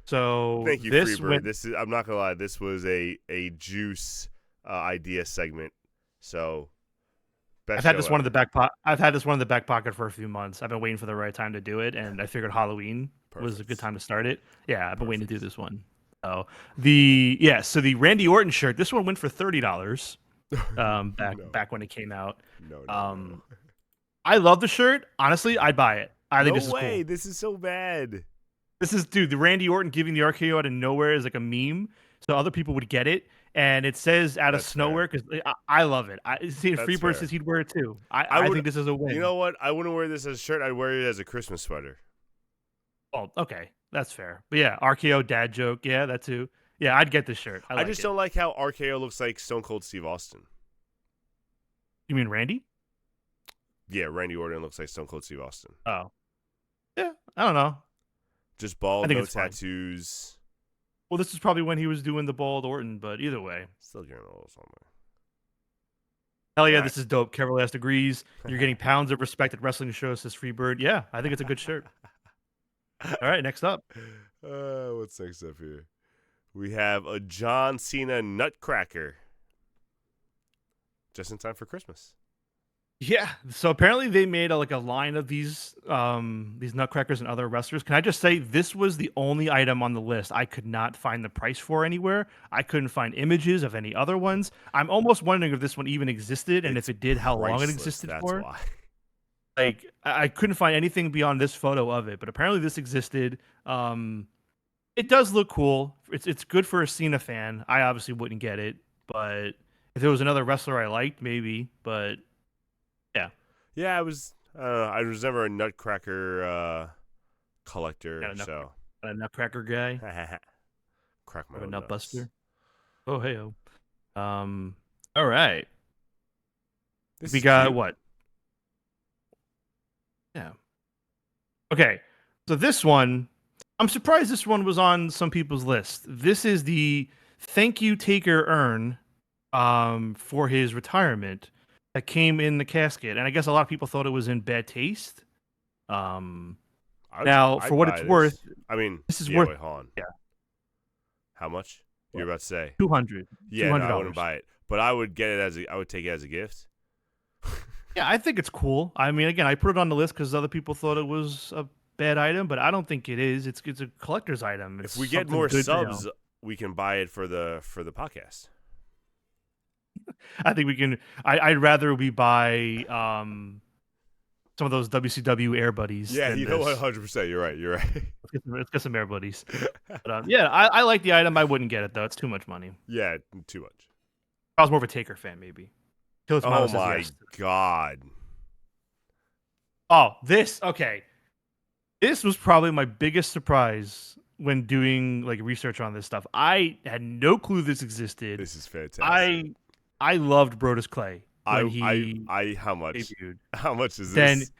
So thank you, Freebird. This is. I'm not gonna lie. This was a Juice idea segment. So I've had this one in the back pocket. I've had this one in the back pocket for a few months. I've been waiting for the right time to do it, and I figured Halloween was a good time to start it. Yeah, I've been waiting to do this one. So the Randy Orton shirt. This one went for $30. Back when it came out. No. I love the shirt. Honestly, I'd buy it. I think this is cool. This is so bad. This is, dude, the Randy Orton giving the RKO out of nowhere is like a meme, so other people would get it. And it says out of Snowwhere because I love it. Freebird says he'd wear it too. I think this is a win. You know what? I wouldn't wear this as a shirt. I'd wear it as a Christmas sweater. Oh, okay. That's fair. But yeah, RKO dad joke. Yeah, that too. Yeah, I'd get this shirt. I just don't like how RKO looks like Stone Cold Steve Austin. You mean Randy? Yeah, Randy Orton looks like Stone Cold Steve Austin. Oh. Yeah, I don't know. Just bald, no tattoos. Fine. Well, this is probably when he was doing the bald Orton, but either way. Still getting a little something. Hell yeah, this is dope. Everlast agrees. You're getting pounds of respect at wrestling shows, says Freebird. Yeah, I think it's a good shirt. All right, next up. What's next up here? We have a John Cena Nutcracker. Just in time for Christmas. Yeah. So apparently they made a line of these Nutcrackers and other wrestlers. Can I just say this was the only item on the list I could not find the price for anywhere. I couldn't find images of any other ones. I'm almost wondering if this one even existed, and if it did, how long it existed for. Why. Like I couldn't find anything beyond this photo of it, but apparently this existed. It does look cool. It's good for a Cena fan. I obviously wouldn't get it, but if there was another wrestler I liked, maybe. But yeah. Yeah, I was never a Nutcracker collector. A Nutcracker guy. Crack my a own Nutbuster. nuts. Oh hey oh. All right. We got cute. What? Yeah. Okay. So this one, I'm surprised this one was on some people's list. This is the thank you Taker urn for his retirement that came in the casket, and I guess a lot of people thought it was in bad taste. Now, for what it's worth, I mean, this is worth. Wait, hold on. Yeah. How much? You're about to say? 200. Yeah, no, I wouldn't buy it, but I would get it I would take it as a gift. Yeah, I think it's cool. I mean, again, I put it on the list because other people thought it was a bad item, but I don't think it is. It's a collector's item. It's If we get something more good, subs, we can buy it for the podcast. I think we can. I'd rather we buy some of those WCW Air Buddies. Yeah, you know what? this. 100%. You're right. You're right. Let's get some Air Buddies. But, yeah, I like the item. I wouldn't get it though. It's too much money. Yeah, too much. I was more of a Taker fan, maybe. Oh my god. Oh, okay. This was probably my biggest surprise when doing like research on this stuff. I had no clue this existed. This is fantastic. I loved Brodus Clay when how much? Debuted. How much is this?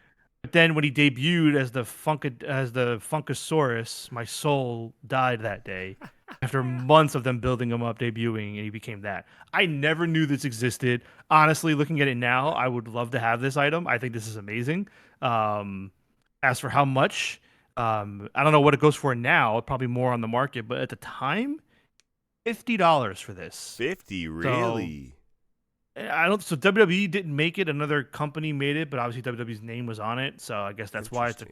Then when he debuted as the Funkasaurus, my soul died that day. After months of them building him up, debuting, and he became that. I never knew this existed. Honestly, looking at it now, I would love to have this item. I think this is amazing. As for how much, I don't know what it goes for now. Probably more on the market, but at the time, $50 for this. 50, really? So WWE didn't make it. Another company made it, but obviously WWE's name was on it. So I guess that's why it's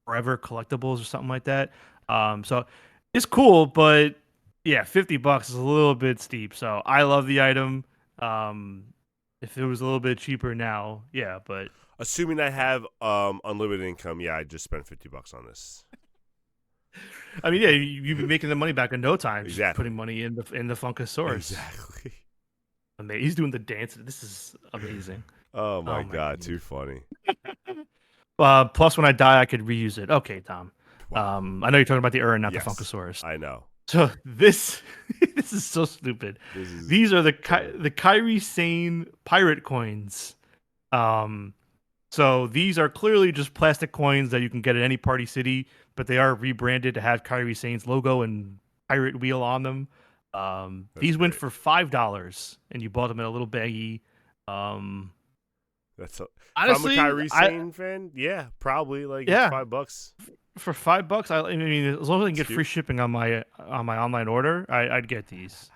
forever collectibles or something like that. So it's cool, but yeah, $50 is a little bit steep. So I love the item. If it was a little bit cheaper now, yeah, but assuming I have unlimited income, yeah, I just spent $50 on this. I mean, yeah, you'd be making the money back in no time. Exactly. Just putting money in the Funkasaurus. Exactly. He's doing the dance. This is amazing. Oh my god, too funny. Plus, when I die, I could reuse it. Okay, Tom. Wow. I know you're talking about the urn, not the Funkasaurus. I know. So this is so stupid. These are the Kairi Sane pirate coins. So these are clearly just plastic coins that you can get at any party city, but they are rebranded to have Kairi Sane's logo and pirate wheel on them. These went for $5, and you bought them in a little baggie. That's honestly, if I'm a Kairi Sane fan, yeah, probably $5. For $5, I mean, as long as I can get free shipping on my online order, I'd get these.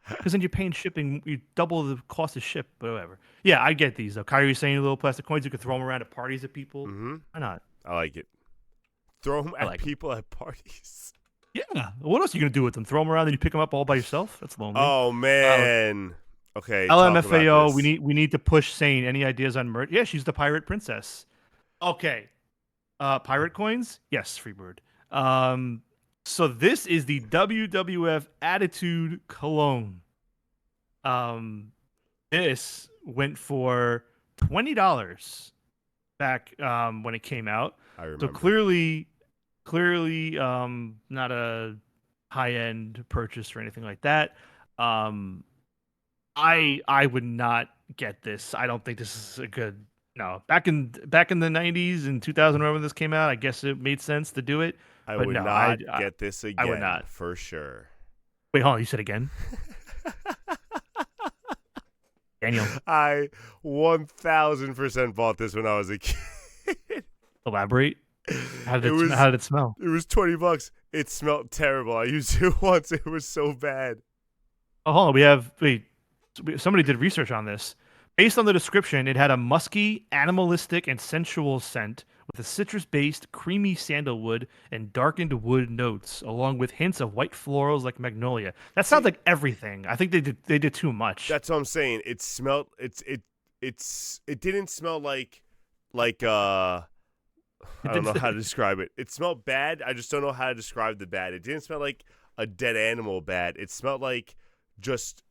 Because then you're paying shipping, you double the cost of ship, but whatever. Yeah, I get these though. Kairi Sane little plastic coins, you can throw them around at parties at people. Mm-hmm. Why not? I like it. Throw them at people at parties. Yeah. What else are you gonna do with them? Throw them around and you pick them up all by yourself? That's lonely. Oh man. Okay. LMFAO, we need to push Sane. Any ideas on merch? Yeah, she's the pirate princess. Okay. Pirate coins? Yes, Freebird. So this is the WWF Attitude Cologne. This went for $20 back when it came out. I remember. So clearly, not a high-end purchase or anything like that. I would not get this. I don't think this is a good. No, back in the 90s and 2000, when this came out, I guess it made sense to do it. I would not get this again. I would not, for sure. Wait, hold on. You said again? Daniel. I 1000% bought this when I was a kid. Elaborate. How did it smell? It was $20. It smelled terrible. I used it once. It was so bad. Oh, hold on. Somebody did research on this. Based on the description, it had a musky, animalistic, and sensual scent with a citrus-based, creamy sandalwood and darkened wood notes, along with hints of white florals like magnolia. That sounds like everything. I think they did too much. That's what I'm saying. It smelled. It didn't smell like I don't know how to describe it. It smelled bad. I just don't know how to describe the bad. It didn't smell like a dead animal bad. It smelled like just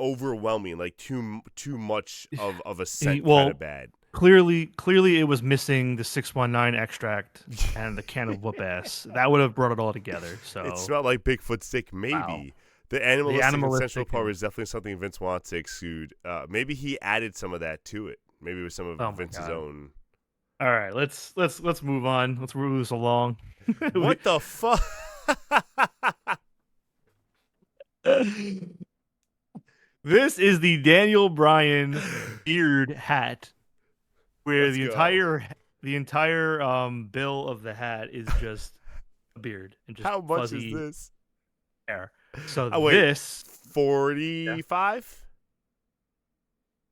overwhelming, like too much of a scent kind of bad. Clearly it was missing the 619 extract and the can of whoop ass. That would have brought it all together. So it smelled like Bigfoot stick, maybe. Wow. The animalistic and sensual part is definitely something Vince wants to exude. Maybe he added some of that to it. Maybe it was some of Vince's own. All right, let's move on. Let's move this along. What the fuck? This is the Daniel Bryan beard hat, where the entire bill of the hat is just a beard and just how much fuzzy. is this? there. So Oh wait, this, yeah. 45.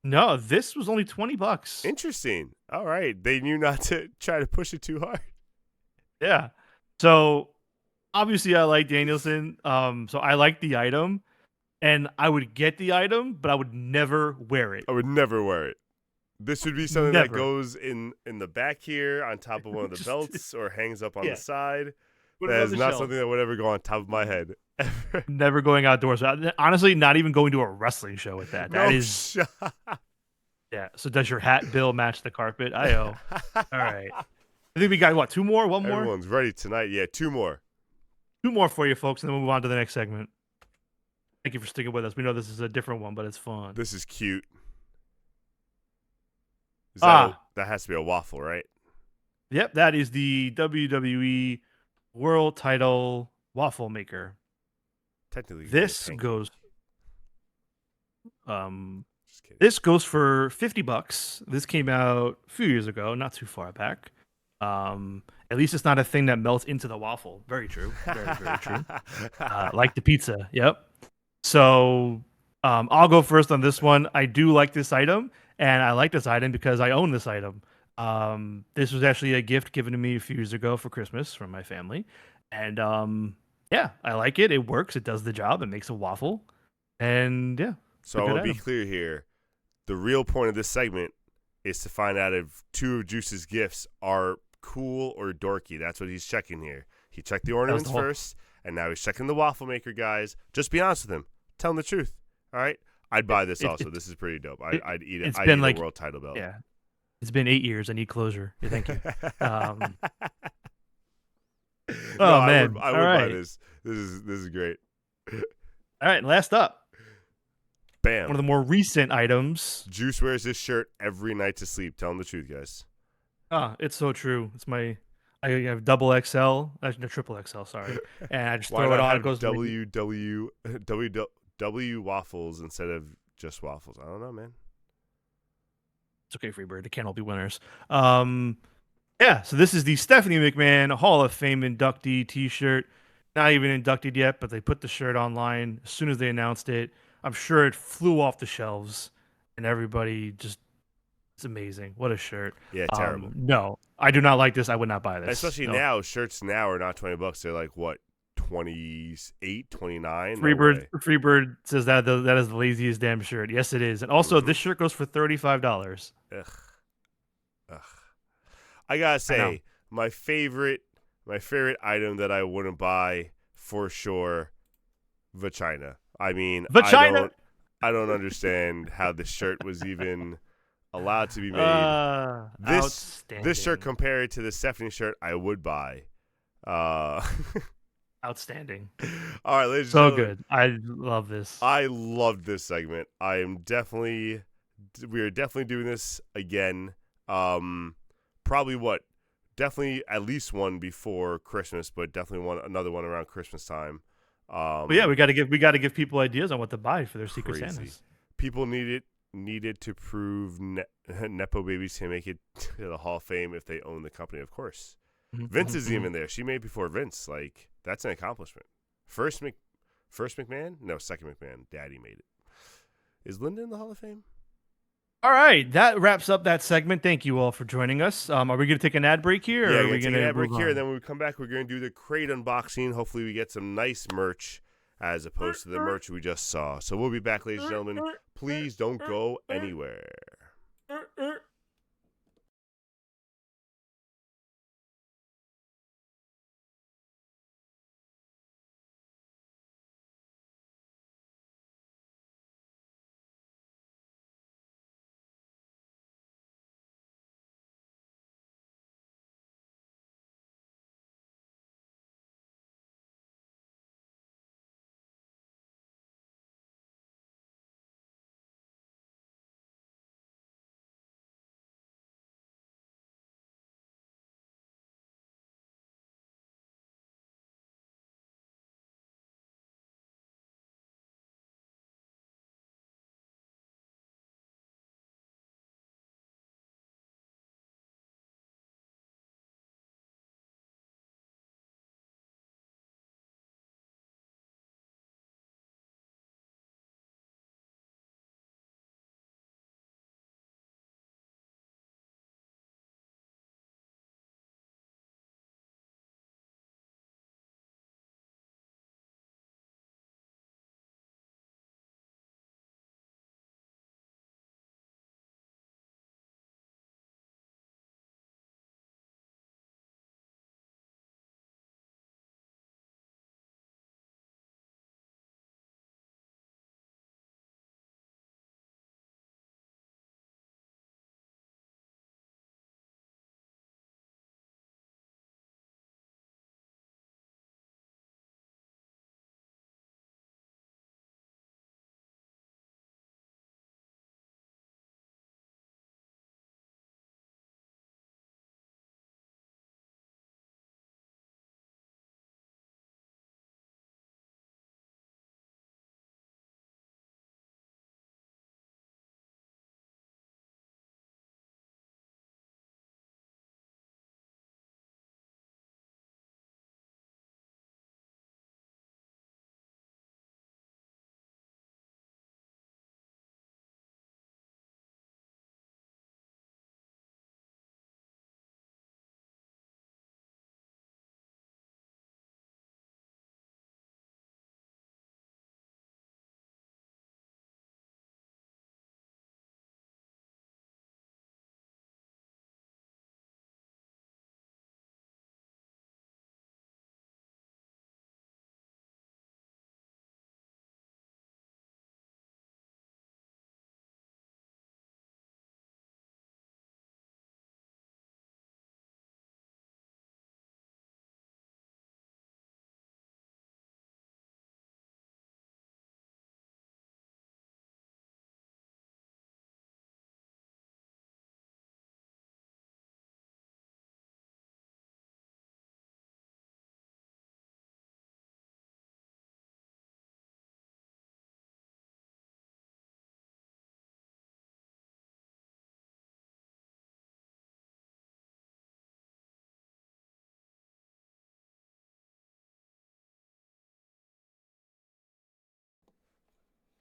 No, this was only $20. Interesting. All right, they knew not to try to push it too hard. Yeah. So obviously I like Danielson. So I like the item, and I would get the item, but I would never wear it. I would never wear it. This would be something that Never. goes in the back here on top of one of the Just belts or hangs up on the yeah. side. Put it That on is the not shelf. something that would ever go on top of my head. Ever. Never going outdoors. Honestly, not even going to a wrestling show with that. That No is shot. yeah. So does your hat bill match the carpet? I All right. I think we got what, two more? One more? Everyone's ready tonight. Yeah, two more. Two more for you folks, and then we'll move on to the next segment. Thank you for sticking with us. We know this is a different one, but it's fun. This is cute. That has to be a waffle, right? Yep, that is the WWE World Title Waffle Maker. Technically, This pink. goes Just kidding. this goes for $50. This came out a few years ago, not too far back. At least it's not a thing that melts into the waffle. Very true. Very, very true. Like the pizza. Yep. So I'll go first on this one. I do like this item, and I like this item because I own this item. This was actually a gift given to me a few years ago for Christmas from my family. And yeah, I like it. It works. It does the job. It makes a waffle. And yeah. So I want to be clear here. The real point of this segment is to find out if two of Juice's gifts are cool or dorky. That's what he's checking here. He checked the ornaments first, and now he's checking the waffle maker, guys. Just be honest with him. Tell him the truth. All right? I'd buy this also. This is pretty dope. I'd eat it. I'd eat a world title belt. Yeah. It's been 8 years. I need closure. Yeah, thank you. No, man. I would buy this. This is great. All right, last up. Bam. One of the more recent items. Juice wears this shirt every night to sleep. Tell him the truth, guys. It's so true. I have double XL, no, triple XL, sorry. And I just throw it on. It goes W waffles instead of just waffles. I don't know, man. It's okay, Freebird. It can't all be winners. Yeah, so this is the Stephanie McMahon Hall of Fame inductee t-shirt. Not even inducted yet, but they put the shirt online as soon as they announced it. I'm sure it flew off the shelves, and everybody just, it's amazing. What a shirt. Yeah, terrible. No, I do not like this. I would not buy this. Especially now, shirts now are not $20. They're like, what, 28, 29? Freebird says that is the laziest damn shirt. Yes, it is. And also, this shirt goes for $35. Ugh. I gotta say, my favorite item that I wouldn't buy for sure, vagina. I mean, vagina. I don't understand how this shirt was even allowed to be made. This shirt compared to the Stephanie shirt, I would buy. Outstanding. All right, ladies and gentlemen. Good. I love this. I loved this segment. We are definitely doing this again. Probably definitely at least one before Christmas, but definitely another one around Christmas time. But yeah, we got to give people ideas on what to buy for their Secret Santas. People needed to prove nepo babies can make it to the Hall of Fame if they own the company, of course. Vince is even there. She made before Vince. Like, that's an accomplishment. First McMahon? No, second McMahon. Daddy made it. Is Linda in the Hall of Fame? All right, that wraps up that segment. Thank you all for joining us. Are we going to take an ad break here? Yeah, or are we going to take an ad break here, and then when we come back, we're going to do the crate unboxing. Hopefully, we get some nice merch as opposed to the merch we just saw. So we'll be back, ladies and gentlemen. Please don't go anywhere.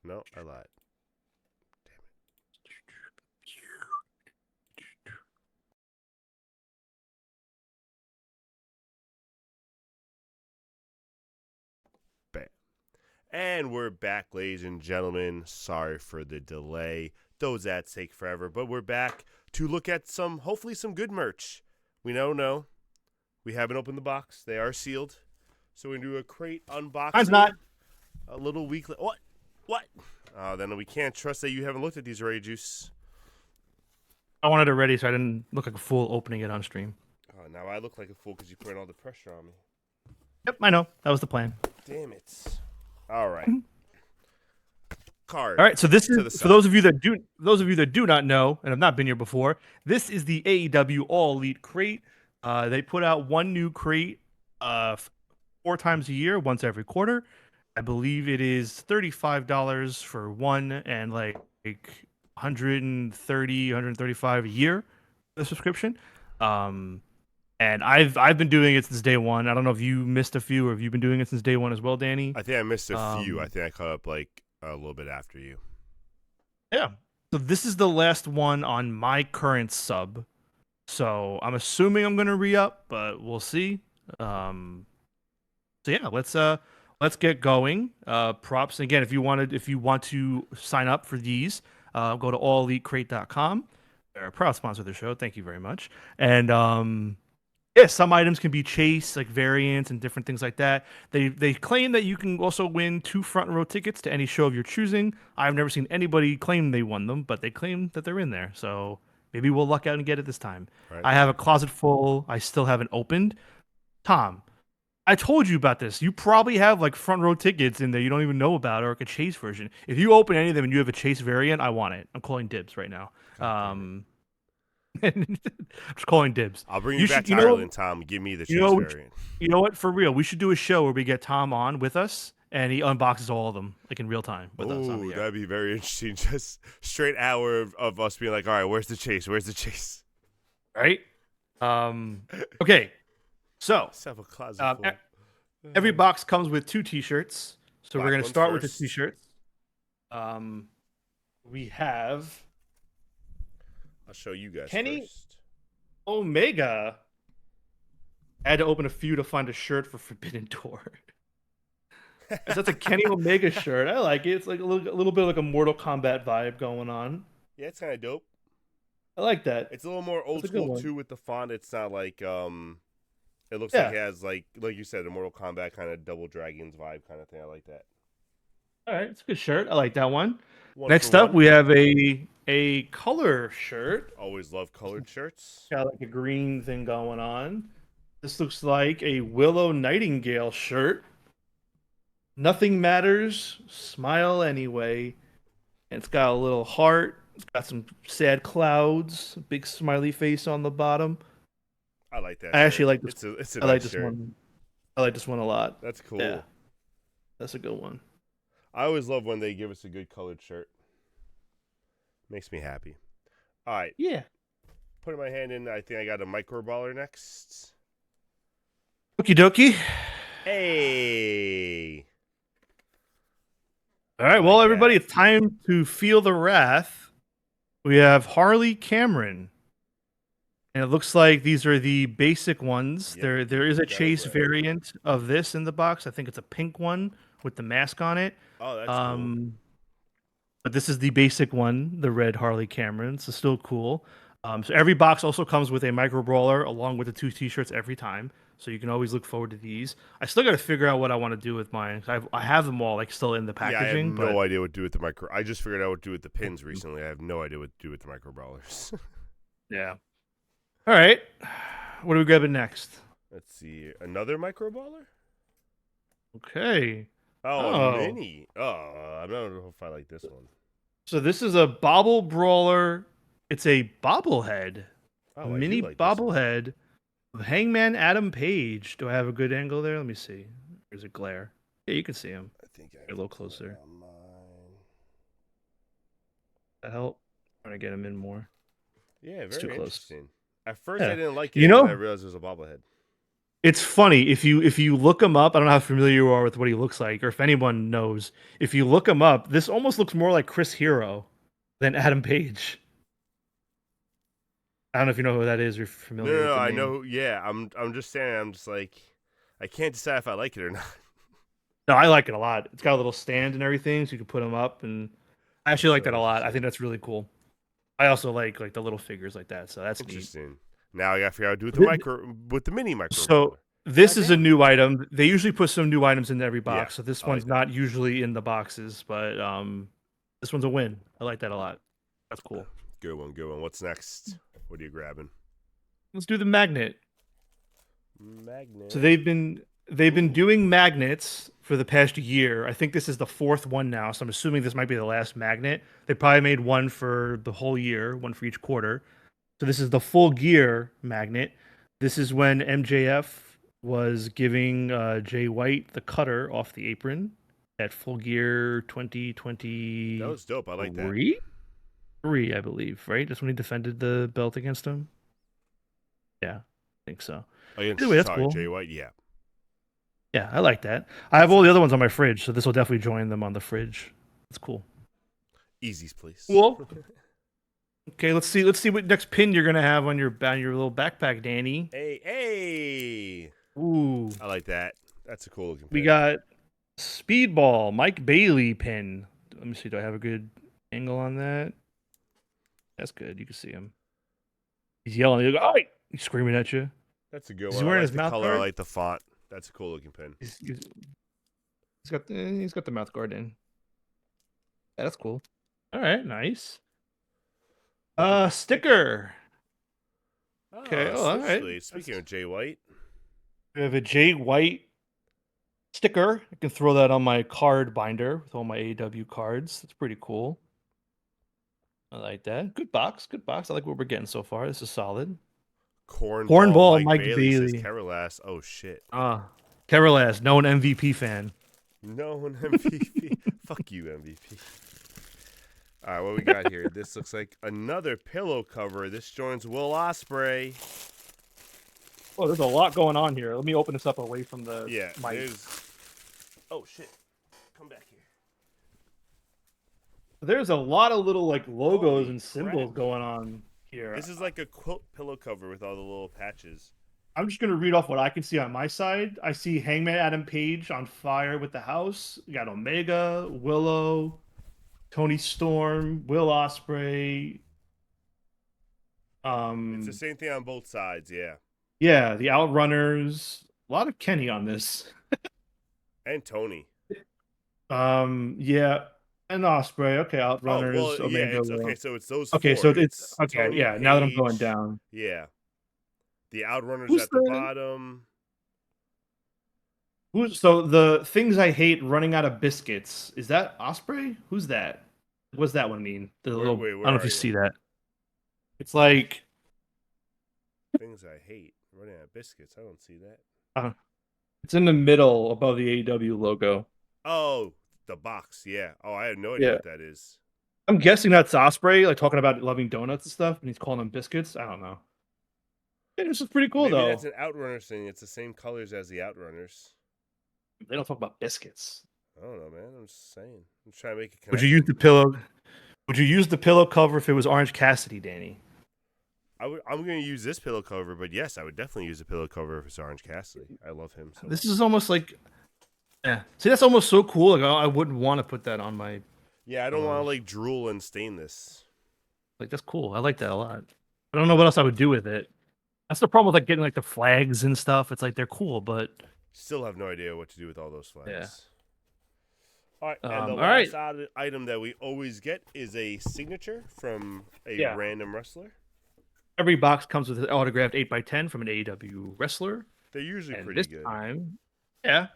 No, I lied. Bam. And we're back, ladies and gentlemen. Sorry for the delay. Those ads take forever, but we're back to look at hopefully some good merch. We no, we haven't opened the box. They are sealed. So we're going to do a crate unboxing. I'm not. A little weekly. What? Then we can't trust that you haven't looked at these already, Juice. I wanted it ready so I didn't look like a fool opening it on stream. Oh, now I look like a fool because you put all the pressure on me. Yep, I know. That was the plan. Damn it. All right. Card. All right, so this is for those of you that do not know and have not been here before. This is the AEW All Elite crate. They put out one new crate 4 times a year, once every quarter. I believe it is $35 for one and like 130, 135 a year the subscription. And I've been doing it since day one. I don't know if you missed a few or if you've been doing it since day one as well, Danny. I think I missed a few. I think I caught up like a little bit after you. Yeah. So this is the last one on my current sub. So I'm assuming I'm gonna re-up, but we'll see. So yeah, let's get going. Props. And again, if you want to sign up for these, go to allelitecrate.com. They're a proud sponsor of the show. Thank you very much. And yeah, some items can be chase, like variants and different things like that. They claim that you can also win 2 front row tickets to any show of your choosing. I've never seen anybody claim they won them, but they claim that they're in there. So maybe we'll luck out and get it this time. Right. I have a closet full. I still haven't opened. Tom, I told you about this. You probably have like front row tickets in there you don't even know about, or like a chase version. If you open any of them and you have a chase variant, I want it. I'm calling dibs right now. I'm just calling dibs. I'll bring you back to Ireland, Tom. Give me the chase variant. You know what? For real, we should do a show where we get Tom on with us and he unboxes all of them like in real time with us on the air. That'd be very interesting. Just straight hour of us being like, all right, where's the chase? Where's the chase? Right? Okay. So every box comes with 2 t-shirts. So we're going to start with the t-shirts. We have I'll show you guys Kenny first. Omega. I had to open a few to find a shirt for Forbidden Door. That's a Kenny Omega shirt. I like it. It's like a little bit like a Mortal Kombat vibe going on. Yeah, it's kind of dope. I like that. It's a little more old school too with the font. It's not like it looks like it has like you said, a Mortal Kombat kind of Double Dragons vibe kind of thing. I like that. All right, it's a good shirt. I like that one. Next up, we have a color shirt. Always love colored shirts. Got like a green thing going on. This looks like a Willow Nightingale shirt. Nothing matters. Smile anyway. And it's got a little heart. It's got some sad clouds. A big smiley face on the bottom. I like that. I actually like this. It's a I like nice this shirt. one. I like this one a lot. That's cool. Yeah, that's a good one. I always love when they give us a good colored shirt. Makes me happy. All right. Yeah. Putting my hand in, I think I got a micro baller next. Okie dokie. Hey. All right, well, everybody, it's time to feel the wrath. We have Harley Cameron. And it looks like these are the basic ones. Yep. There is a chase variant of this in the box. I think it's a pink one with the mask on it. Oh, that's cool. But this is the basic one, the red Harley Cameron. So still cool. So every box also comes with a micro brawler along with the 2 t-shirts every time. So you can always look forward to these. I still got to figure out what I want to do with mine. I have them all like still in the packaging. Yeah, I have no idea what to do with the micro. I just figured out what to do with the pins recently. I have no idea what to do with the micro brawlers. Yeah. All right. What are we grabbing next? Let's see. Another micro brawler? Okay. Oh, a mini. Oh, I don't know if I like this one. So this is a bobble brawler. It's a bobblehead. A mini bobblehead of Hangman Adam Page. Do I have a good angle there? Let me see. There's a glare. Yeah, you can see him. I think a little closer. That help? I'm trying to get him in more. Yeah, very too close. interesting. At first, I didn't like it. You know, I realized it was a bobblehead. It's funny if you look him up. I don't know how familiar you are with what he looks like, or if anyone knows. If you look him up, this almost looks more like Chris Hero than Adam Page. I don't know if you know who that is or if you're No, familiar no, with no, the I name. know. Yeah, I'm just saying. I'm just like, I can't decide if I like it or not. No, I like it a lot. It's got a little stand and everything, so you can put them up, and I actually That's like so that a lot. I think interesting. that's really cool. I also like the little figures like that, so that's neat. Interesting. Now I got to figure out how to do with the micro with the mini micro So roller. this God is a damn. new item. They usually put some new items into every Yeah, box, so this I like one's that. not usually in the boxes, but this one's a win. I like that a lot. That's cool. Good one, good one. What's next? What are you grabbing? Let's do the magnet. So Magnet. they've been Ooh, doing magnets for the past year. I think this is the fourth one now, so I'm assuming this might be the last magnet. They probably made one for the whole year, one for each quarter. So this is the full gear magnet. This is when MJF was giving Jay White the cutter off the apron at Full Gear that 2023, was dope. I like that. I believe, right? That's when he defended the belt against him. Yeah, I think so. Oh, yeah, Either way, that's sorry, cool. Jay White. Yeah, Yeah, I like that. I have that's all the other ones awesome. on my fridge, so this will definitely join them on the fridge. That's cool. Easies, please. Cool. Okay, let's see. Let's see what next pin you're gonna have on your little backpack, Danny. Hey, hey. Ooh, I like that. That's a cool looking we pin. got Speedball, Mike Bailey pin. Let me see. Do I have a good angle on that? That's good. You can see him. He's yelling. He's like, "Oh!" He's screaming at you. That's a good Is he one. I wearing like his the mouth color. I guard? like the font. That's a cool looking pin. He's got the mouth guard in. Yeah, that's cool. All right, nice. Look at the sticker. Sticker. Okay. Oh, Oh, all right. Switchblade. Speaking of Jay White, We have a Jay White sticker. I can throw that on my card binder with all my AEW cards. That's pretty cool. I like that. Good box. Good box. I like what we're getting so far. This is solid. Cornball Cornball Mike Mike Bailey says Bailey. Keralas. Oh shit. Kerelas, known MVP fan. No one MVP. Fuck you, MVP. All right, what we got here? This looks like another pillow cover. This joins Will Ospreay. Oh, there's a lot going on here. Let me open this up away from the Yeah, mic. there's. Oh shit! Come back here. There's a lot of little like logos Holy and crap! symbols going on here. This is like a quilt pillow cover with all the little patches. I'm just gonna read off what I can see on my side. I see Hangman Adam Page on fire with the house. We got Omega, Willow, Tony Storm, Will Ospreay. It's the same thing on both sides, yeah. Yeah, the Outrunners. A lot of Kenny on this. And Tony. Yeah, and Ospreay. Okay, Oh well, Outrunners, yeah. Omega, It's okay. Will. So it's those Okay, four. so it's It's okay. Tony Yeah, now that I'm going Page. down. Yeah. The Outrunners Who's at the the bottom. who's so the things I hate running out of biscuits? Is that Osprey? Who's that? What's that one mean? The little Wait, I don't where know if are you you? see that. It's like Things I hate. Running out of biscuits. I don't see that. uh, it's in the middle above the AEW logo. Oh, the box. Yeah. Oh, I have no idea Yeah. what that is. I'm guessing that's Osprey, like talking about loving donuts and stuff, and he's calling them biscuits. I don't know. Hey, this is pretty cool Maybe that's though. an Outrunners thing. It's the same colors as the Outrunners. They don't talk about biscuits. I don't know, man. I'm just saying. I'm trying to make a Would you use connection. the pillow? Would you use the pillow cover if it was Orange Cassidy, Danny? I'm going to use this pillow cover, but yes, I would definitely use a pillow cover if it's Orange Cassidy. I love him so This much. is almost like, yeah. See, that's almost so cool. Like, I wouldn't want to put that on my Yeah, I don't want to pillows. like drool and stain this. Like, that's cool. I like that a lot. I don't know what else I would do with it. That's the problem with like getting like the flags and stuff. It's like they're cool, but Still have no idea what to do with all those yeah. flags. All right, and the All right. last item that we always get is a signature from a Yeah. random wrestler. Every box comes with an autographed 8x10 from an AEW wrestler. They're usually And pretty this good. time, yeah,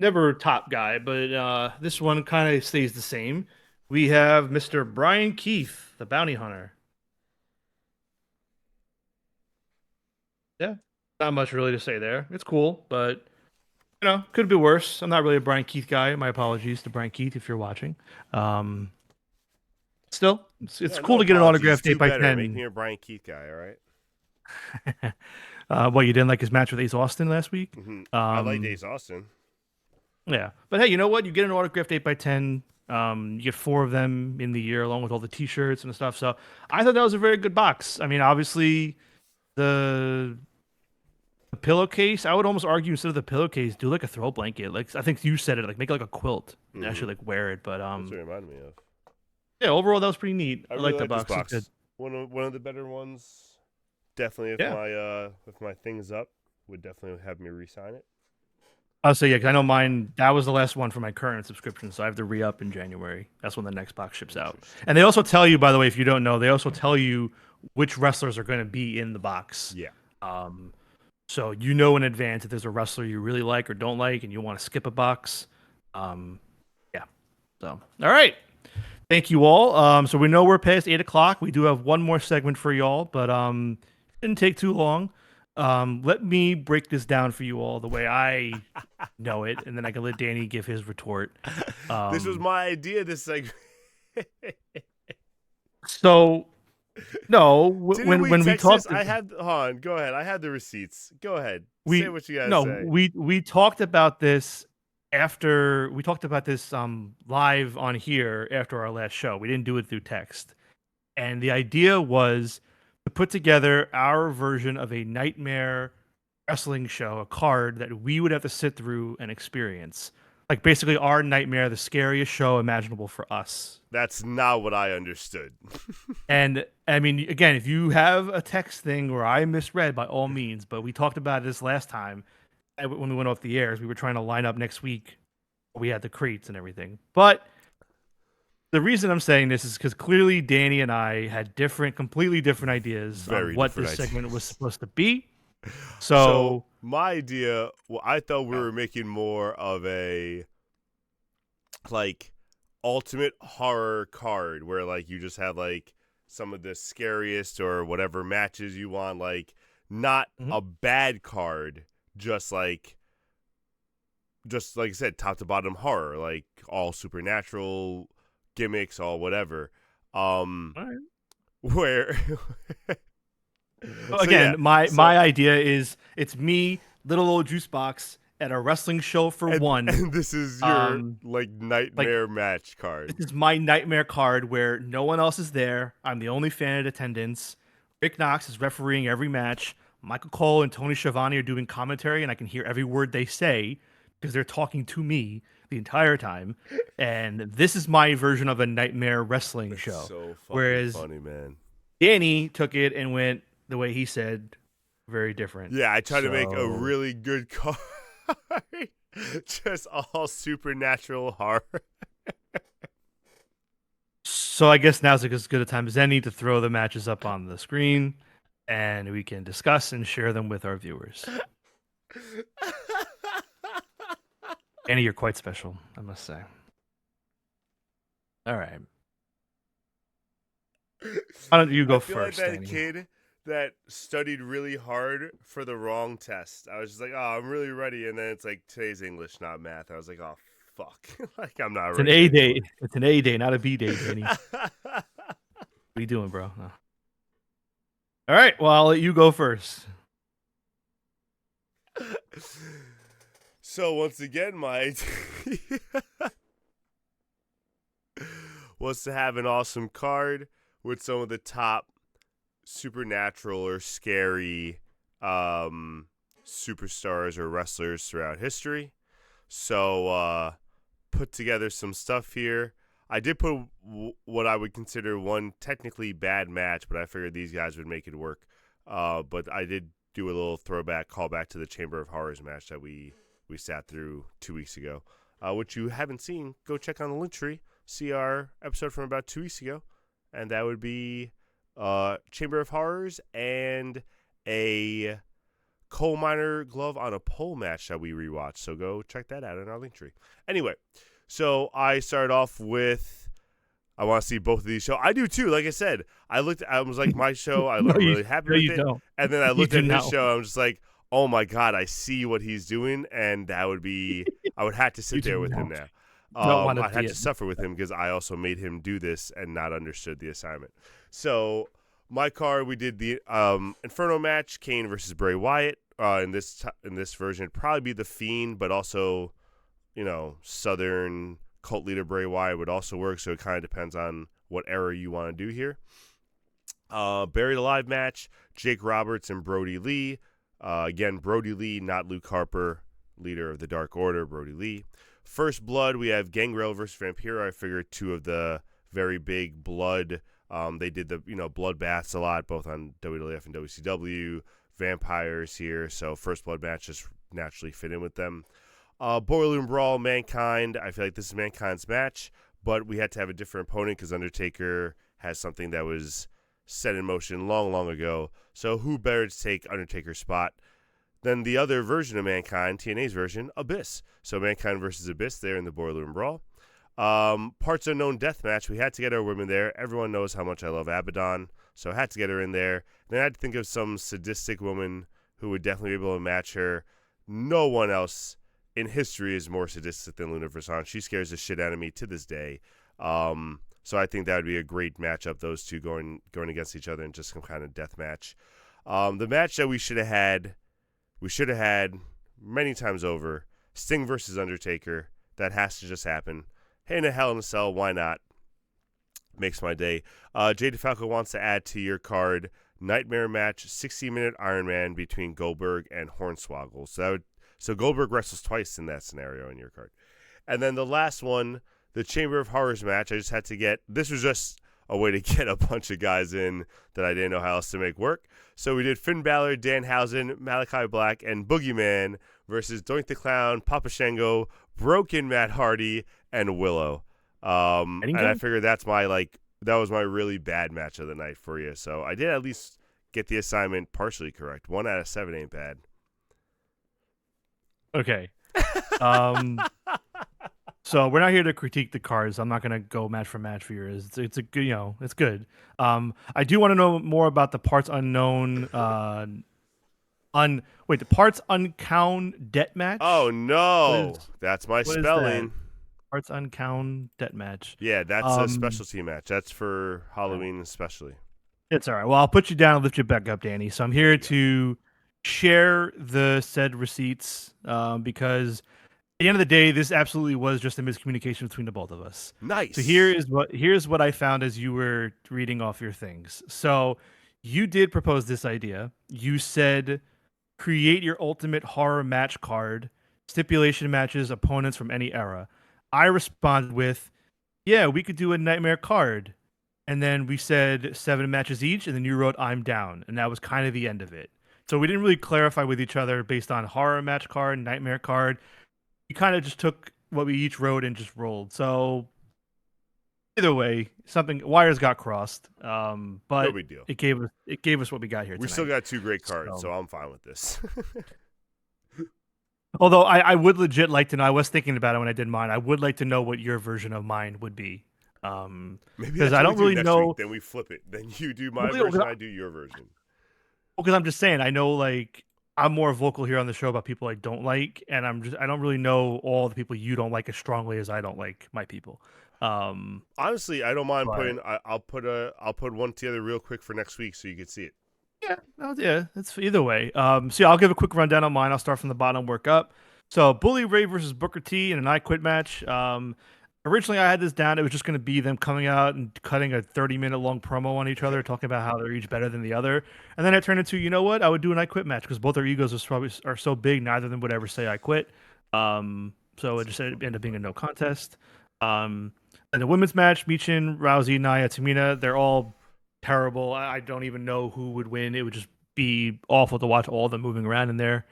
never top guy, but this one kind of stays the same. We have Mr. Brian Keith, the bounty hunter. Yeah, not much really to say there. It's cool, but could be worse. I'm not really a Brian Keith guy. My apologies to Brian Keith if you're watching. Um, Still, it's Yeah, cool no to get an apologies. autographed Do 8 by better. Make 10 me a Brian Keith guy, all right? Well, you didn't like his match with Ace Austin last week? I like Ace Austin. Yeah. But hey, you know what? You get an autographed 8x10. You get 4 of them in the year along with all the t-shirts and stuff. So I thought that was a very good box. I mean, obviously the pillowcase, I would almost argue instead of the pillowcase, do like a throw blanket. Like I think you said it, like make it like a quilt and actually like wear it. But That's what it reminded me of. yeah, overall that was pretty neat. I I really like the like this box. It's good. box. One of the better ones. Definitely, if my thing's up, would definitely have me re-sign it. I'll say yeah, because I know mine. That was the last one for my current subscription, so I have to re-up in January. That's when the next box ships out. And they also tell you, by the way, if you don't know, they also tell you which wrestlers are going to be in the box. Yeah. So you know in advance if there's a wrestler you really like or don't like, and you want to skip a box. Yeah. So all right. Thank you all. So we know we're past 8 o'clock. We do have one more segment for y'all, but didn't take too long. Let me break this down for you all the way I know it, and then I can let Danny give his retort. This was my idea. This segment. So, no, when we talked, I had. Hold on, go ahead. I had the receipts. Go ahead. Say what you guys say. We talked about this after we talked about this live on here after our last show. We didn't do it through text, and the idea was to put together our version of a nightmare wrestling show, a card that we would have to sit through and experience. Like basically our nightmare, the scariest show imaginable for us. That's not what I understood. And I mean, again, if you have a text thing where I misread, by all means, but we talked about this last time when we went off the airs. We were trying to line up next week. We had the crates and everything. But the reason I'm saying this is because clearly Danny and I had completely different ideas on what this segment was supposed to be. So my idea, I thought we were making more of a like ultimate horror card where like you just have like some of the scariest or whatever matches you want, like not a bad card, just like I said, top to bottom horror, like all supernatural gimmicks, all whatever. Where again, my idea is it's me, little old juice box at a wrestling show for one. And this is your like nightmare match card. This is my nightmare card where no one else is there. I'm the only fan in attendance. Rick Knox is refereeing every match. Michael Cole and Tony Schiavone are doing commentary, and I can hear every word they say because they're talking to me the entire time. And this is my version of a nightmare wrestling show. So fucking funny, man. Danny took it and went the way he said, very different. Yeah, I tried to make a really good card. Just all supernatural horror. So I guess now's as good a time as any to throw the matches up on the screen, and we can discuss and share them with our viewers. Annie, you're quite special, I must say. All right. Why don't you go first, like that Danny? Kid that studied really hard for the wrong test. I was just like, oh, I'm really ready. And then it's like, today's English, not math. I was like, oh, fuck. Like, I'm not ready. It's an A day. It's an A day, not a B day, Danny. What are you doing, bro? No. All right. Well, I'll let you go first. So, once again, my idea was to have an awesome card with some of the top supernatural or scary superstars or wrestlers throughout history. So put together some stuff here. I did put what I would consider one technically bad match, but I figured these guys would make it work. But I did do a little callback to the Chamber of Horrors match that we sat through 2 weeks ago, which you haven't seen. Go check on the link tree, see our episode from about 2 weeks ago, and that would be Chamber of Horrors and a coal miner glove on a pole match that we rewatched. So go check that out in our link tree. Anyway, so I started off with, I want to see both of these shows. I do too. Like I said, I was like, my show, I'm really happy with it. Don't. And then I looked at his show, I'm just like, oh my God, I see what he's doing. And that would be, I would have to sit there with him now. I had to suffer with him because I also made him do this and not understood the assignment. So My card, we did the Inferno match, Kane versus Bray Wyatt. In this version, it'd probably be the Fiend, but also, Southern cult leader Bray Wyatt would also work. So it kind of depends on what era you want to do here. Buried Alive match, Jake Roberts and Brody Lee. Again, Brody Lee, not Luke Harper, leader of the Dark Order, Brody Lee. First Blood, we have Gangrel versus Vampiro. I figured two of the very big blood. They did the bloodbaths a lot, both on WWF and WCW. Vampires here, so First Blood match just naturally fit in with them. Boiler Room Brawl, Mankind. I feel like this is Mankind's match, but we had to have a different opponent because Undertaker has something that was set in motion long, long ago. So who better to take Undertaker's spot than the other version of Mankind, TNA's version, Abyss. So Mankind versus Abyss there in the Boiler Room Brawl. Parts Unknown Death Match. We had to get our women there. Everyone knows how much I love Abaddon, so I had to get her in there. Then I had to think of some sadistic woman who would definitely be able to match her. No one else in history is more sadistic than Luna Vachon. She scares the shit out of me to this day. So I think that would be a great matchup, those two going against each other in just some kind of death match. The match that we should have had many times over, Sting versus Undertaker. That has to just happen. Hey, in a Hell in a Cell, why not? Makes my day. Jay DeFalco wants to add to your card, Nightmare match, 60-minute Iron Man between Goldberg and Hornswoggle. So Goldberg wrestles twice in that scenario in your card. And then the last one, the Chamber of Horrors match, I just had to get, this was just a way to get a bunch of guys in that I didn't know how else to make work. So we did Finn Balor, Danhausen, Malachi Black, and Boogeyman versus Doink the Clown, Papa Shango, Broken Matt Hardy, and Willow. And I figured that was my really bad match of the night for you. So I did at least get the assignment partially correct. 1 out of 7 ain't bad. Okay. So we're not here to critique the cards. I'm not gonna go match for match for yours. It's a good, it's good. I do want to know more about the Parts Unknown. The Parts Uncount Debt match. Oh no, that's my spelling. Parts Uncount Debt match. Yeah, that's a specialty match. That's for Halloween especially. It's all right. Well, I'll put you down and lift you back up, Danny. So I'm here to share the said receipts because at the end of the day, this absolutely was just a miscommunication between the both of us. Nice. So here's what I found as you were reading off your things. So you did propose this idea. You said create your ultimate horror match card, stipulation matches, opponents from any era. I responded with, yeah, we could do a nightmare card. And then we said 7 matches each, and then you wrote I'm down. And that was kind of the end of it. So we didn't really clarify with each other based on horror match card, nightmare card. We kind of just took what we each wrote and just rolled. So either way, wires got crossed. But no big deal. It gave us what we got here tonight. We still got 2 great cards, so I'm fine with this. Although I would legit like to know, I was thinking about it when I did mine. I would like to know what your version of mine would be. Maybe because I don't really know. Week, then we flip it. Then you do my version, I do your version. Well, because I'm just saying, I know I'm more vocal here on the show about people I don't like, and I don't really know all the people you don't like as strongly as I don't like my people. Honestly, I don't mind putting. I'll put one together real quick for next week so you can see it. Yeah, it's either way. So I'll give a quick rundown on mine. I'll start from the bottom, work up. So Bully Ray versus Booker T in an I Quit match. Originally, I had this down. It was just going to be them coming out and cutting a 30-minute long promo on each other, talking about how they're each better than the other. And then it turned into, you know what? I would do an I Quit match because both their egos are so big, neither of them would ever say I quit. So it just ended up being a no contest. And the women's match, Michin, Rousey, Nia, Tamina, they're all terrible. I don't even know who would win. It would just be awful to watch all of them moving around in there.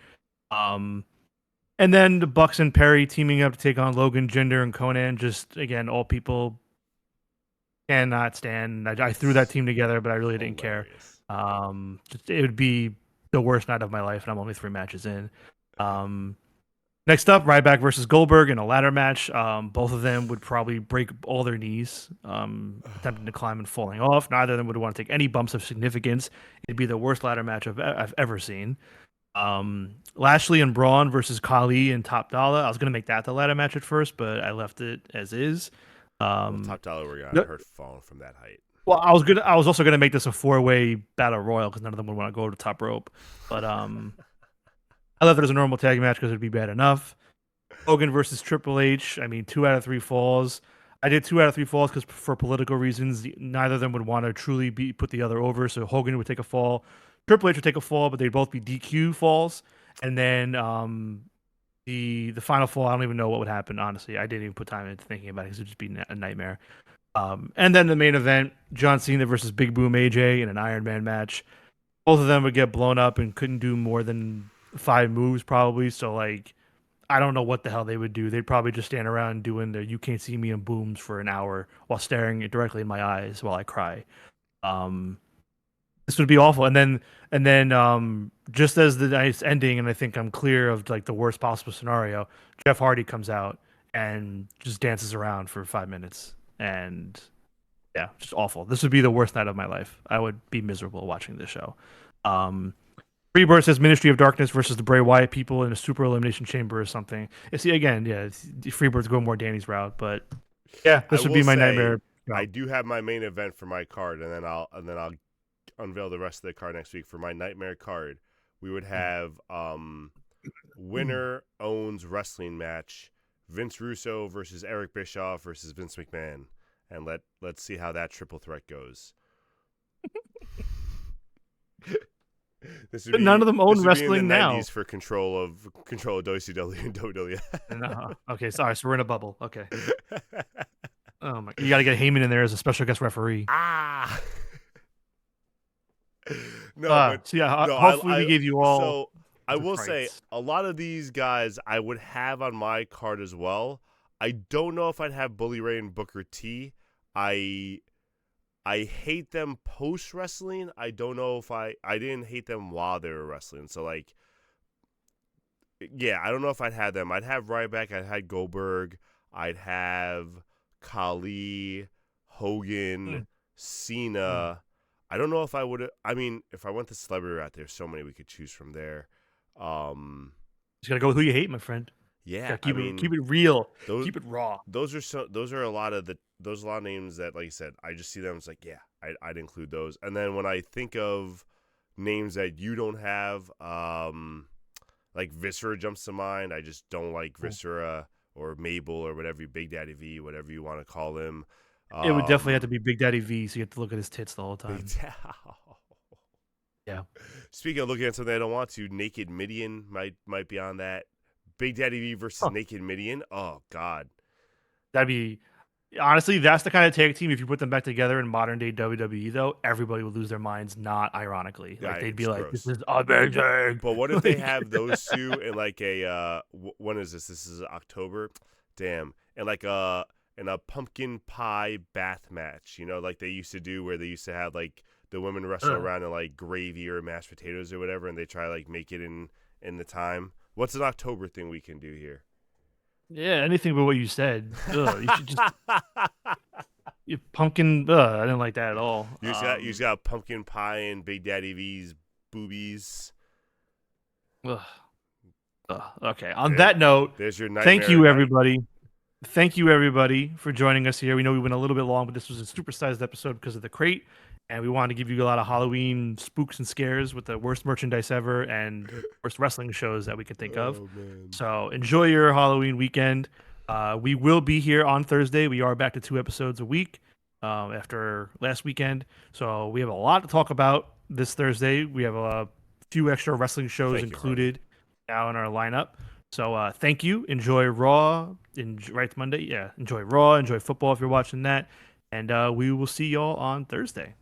And then the Bucks and Perry teaming up to take on Logan, Jinder, and Conan. Just, again, all people cannot stand. I threw that team together, but I really didn't care. It would be the worst night of my life, and I'm only 3 matches in. Next up, Ryback versus Goldberg in a ladder match. Both of them would probably break all their knees, attempting to climb and falling off. Neither of them would want to take any bumps of significance. It'd be the worst ladder match I've ever seen. Lashley and Braun versus Khali and Top Dollar. I was going to make that the ladder match at first, but I left it as is. Top Dollar were going to hurt falling from that height. Well, I was also gonna make this a 4-way battle royal because none of them would want to go to the top rope. But I left it as a normal tag match because it'd be bad enough. Hogan versus Triple H. I mean, 2 out of 3 falls. I did 2 out of 3 falls because for political reasons, neither of them would want to truly put the other over. So Hogan would take a fall, Triple H would take a fall, but they'd both be DQ falls. And then the final fall, I don't even know what would happen. Honestly, I didn't even put time into thinking about it because it'd just be a nightmare. And then the main event, John Cena versus Big Boom AJ in an Iron Man match. Both of them would get blown up and couldn't do more than 5 moves probably. So like I don't know what the hell they would do. They'd probably just stand around doing the "You Can't See Me" and booms for an hour while staring it directly in my eyes while I cry. Um, this would be awful. And then just as the night's ending, and I think I'm clear of like the worst possible scenario, Jeff Hardy comes out and just dances around for 5 minutes, and yeah, just awful. This would be the worst night of my life. I would be miserable watching this show. Um, Freebird says Ministry of Darkness versus the Bray Wyatt people in a super elimination chamber or something. See, again, yeah, Freebird's going more Danny's route, but yeah, this would be my nightmare. I do have my main event for my card, and then I'll unveil the rest of the card next week. For my nightmare card, we would have winner owns wrestling match, Vince Russo versus Eric Bischoff versus Vince McMahon, and let's see how that triple threat goes. But none of them own wrestling in the now. 90s for control of WCW and WWE. No. Okay, sorry. So we're in a bubble. Okay. Oh my! You got to get Heyman in there as a special guest referee. Ah. Hopefully we gave you all. So I will say a lot of these guys I would have on my card as well. I don't know if I'd have Bully Ray and Booker T. I hate them post wrestling. I don't know if I didn't hate them while they were wrestling. So like, yeah, I don't know if I'd had them. I'd have Ryback. I'd had Goldberg. I'd have Khali, Hogan, Cena. I don't know if I would. I mean, if I went the celebrity route, there's so many we could choose from there. Just gotta go with who you hate, my friend. Yeah, keep it real. Keep it raw. Those are a lot of names that, like you said, I just see them. It's like, yeah, I'd include those. And then when I think of names that you don't have, like Viscera jumps to mind. I just don't like Viscera or Mabel or whatever, Big Daddy V, whatever you want to call him. It would definitely have to be Big Daddy V, so you have to look at his tits the whole time. Yeah. Speaking of looking at something I don't want to, Naked Midian might be on that. Big Daddy V versus Naked Midian. Oh God, that'd be honestly. That's the kind of tag team. If you put them back together in modern day WWE, though, everybody would lose their minds. Not ironically, like they'd be like, gross. "This is amazing." But what if they have those two in like a when is this? This is October. Damn, and like in a pumpkin pie bath match. You know, like they used to do, where they used to have like the women wrestle around in like gravy or mashed potatoes or whatever, and they try like make it in the time. What's an October thing we can do here? Yeah, anything but what you said. You should just pumpkin. I didn't like that at all. You just got pumpkin pie and Big Daddy V's boobies. Okay. On that note, there's your nightmare. Thank you, everybody. Thank you, everybody, for joining us here. We know we went a little bit long, but this was a supersized episode because of the crate. And we wanted to give you a lot of Halloween spooks and scares with the worst merchandise ever and worst wrestling shows that we could think of. Man. So enjoy your Halloween weekend. We will be here on Thursday. We are back to 2 episodes a week after last weekend. So we have a lot to talk about this Thursday. We have a few extra wrestling shows included now in our lineup. So thank you. Enjoy Raw. Right, Monday. Yeah, enjoy Raw. Enjoy football if you're watching that. And we will see y'all on Thursday.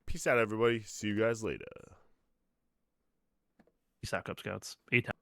Peace out, everybody. See you guys later. Peace out, Cub Scouts. 8 times.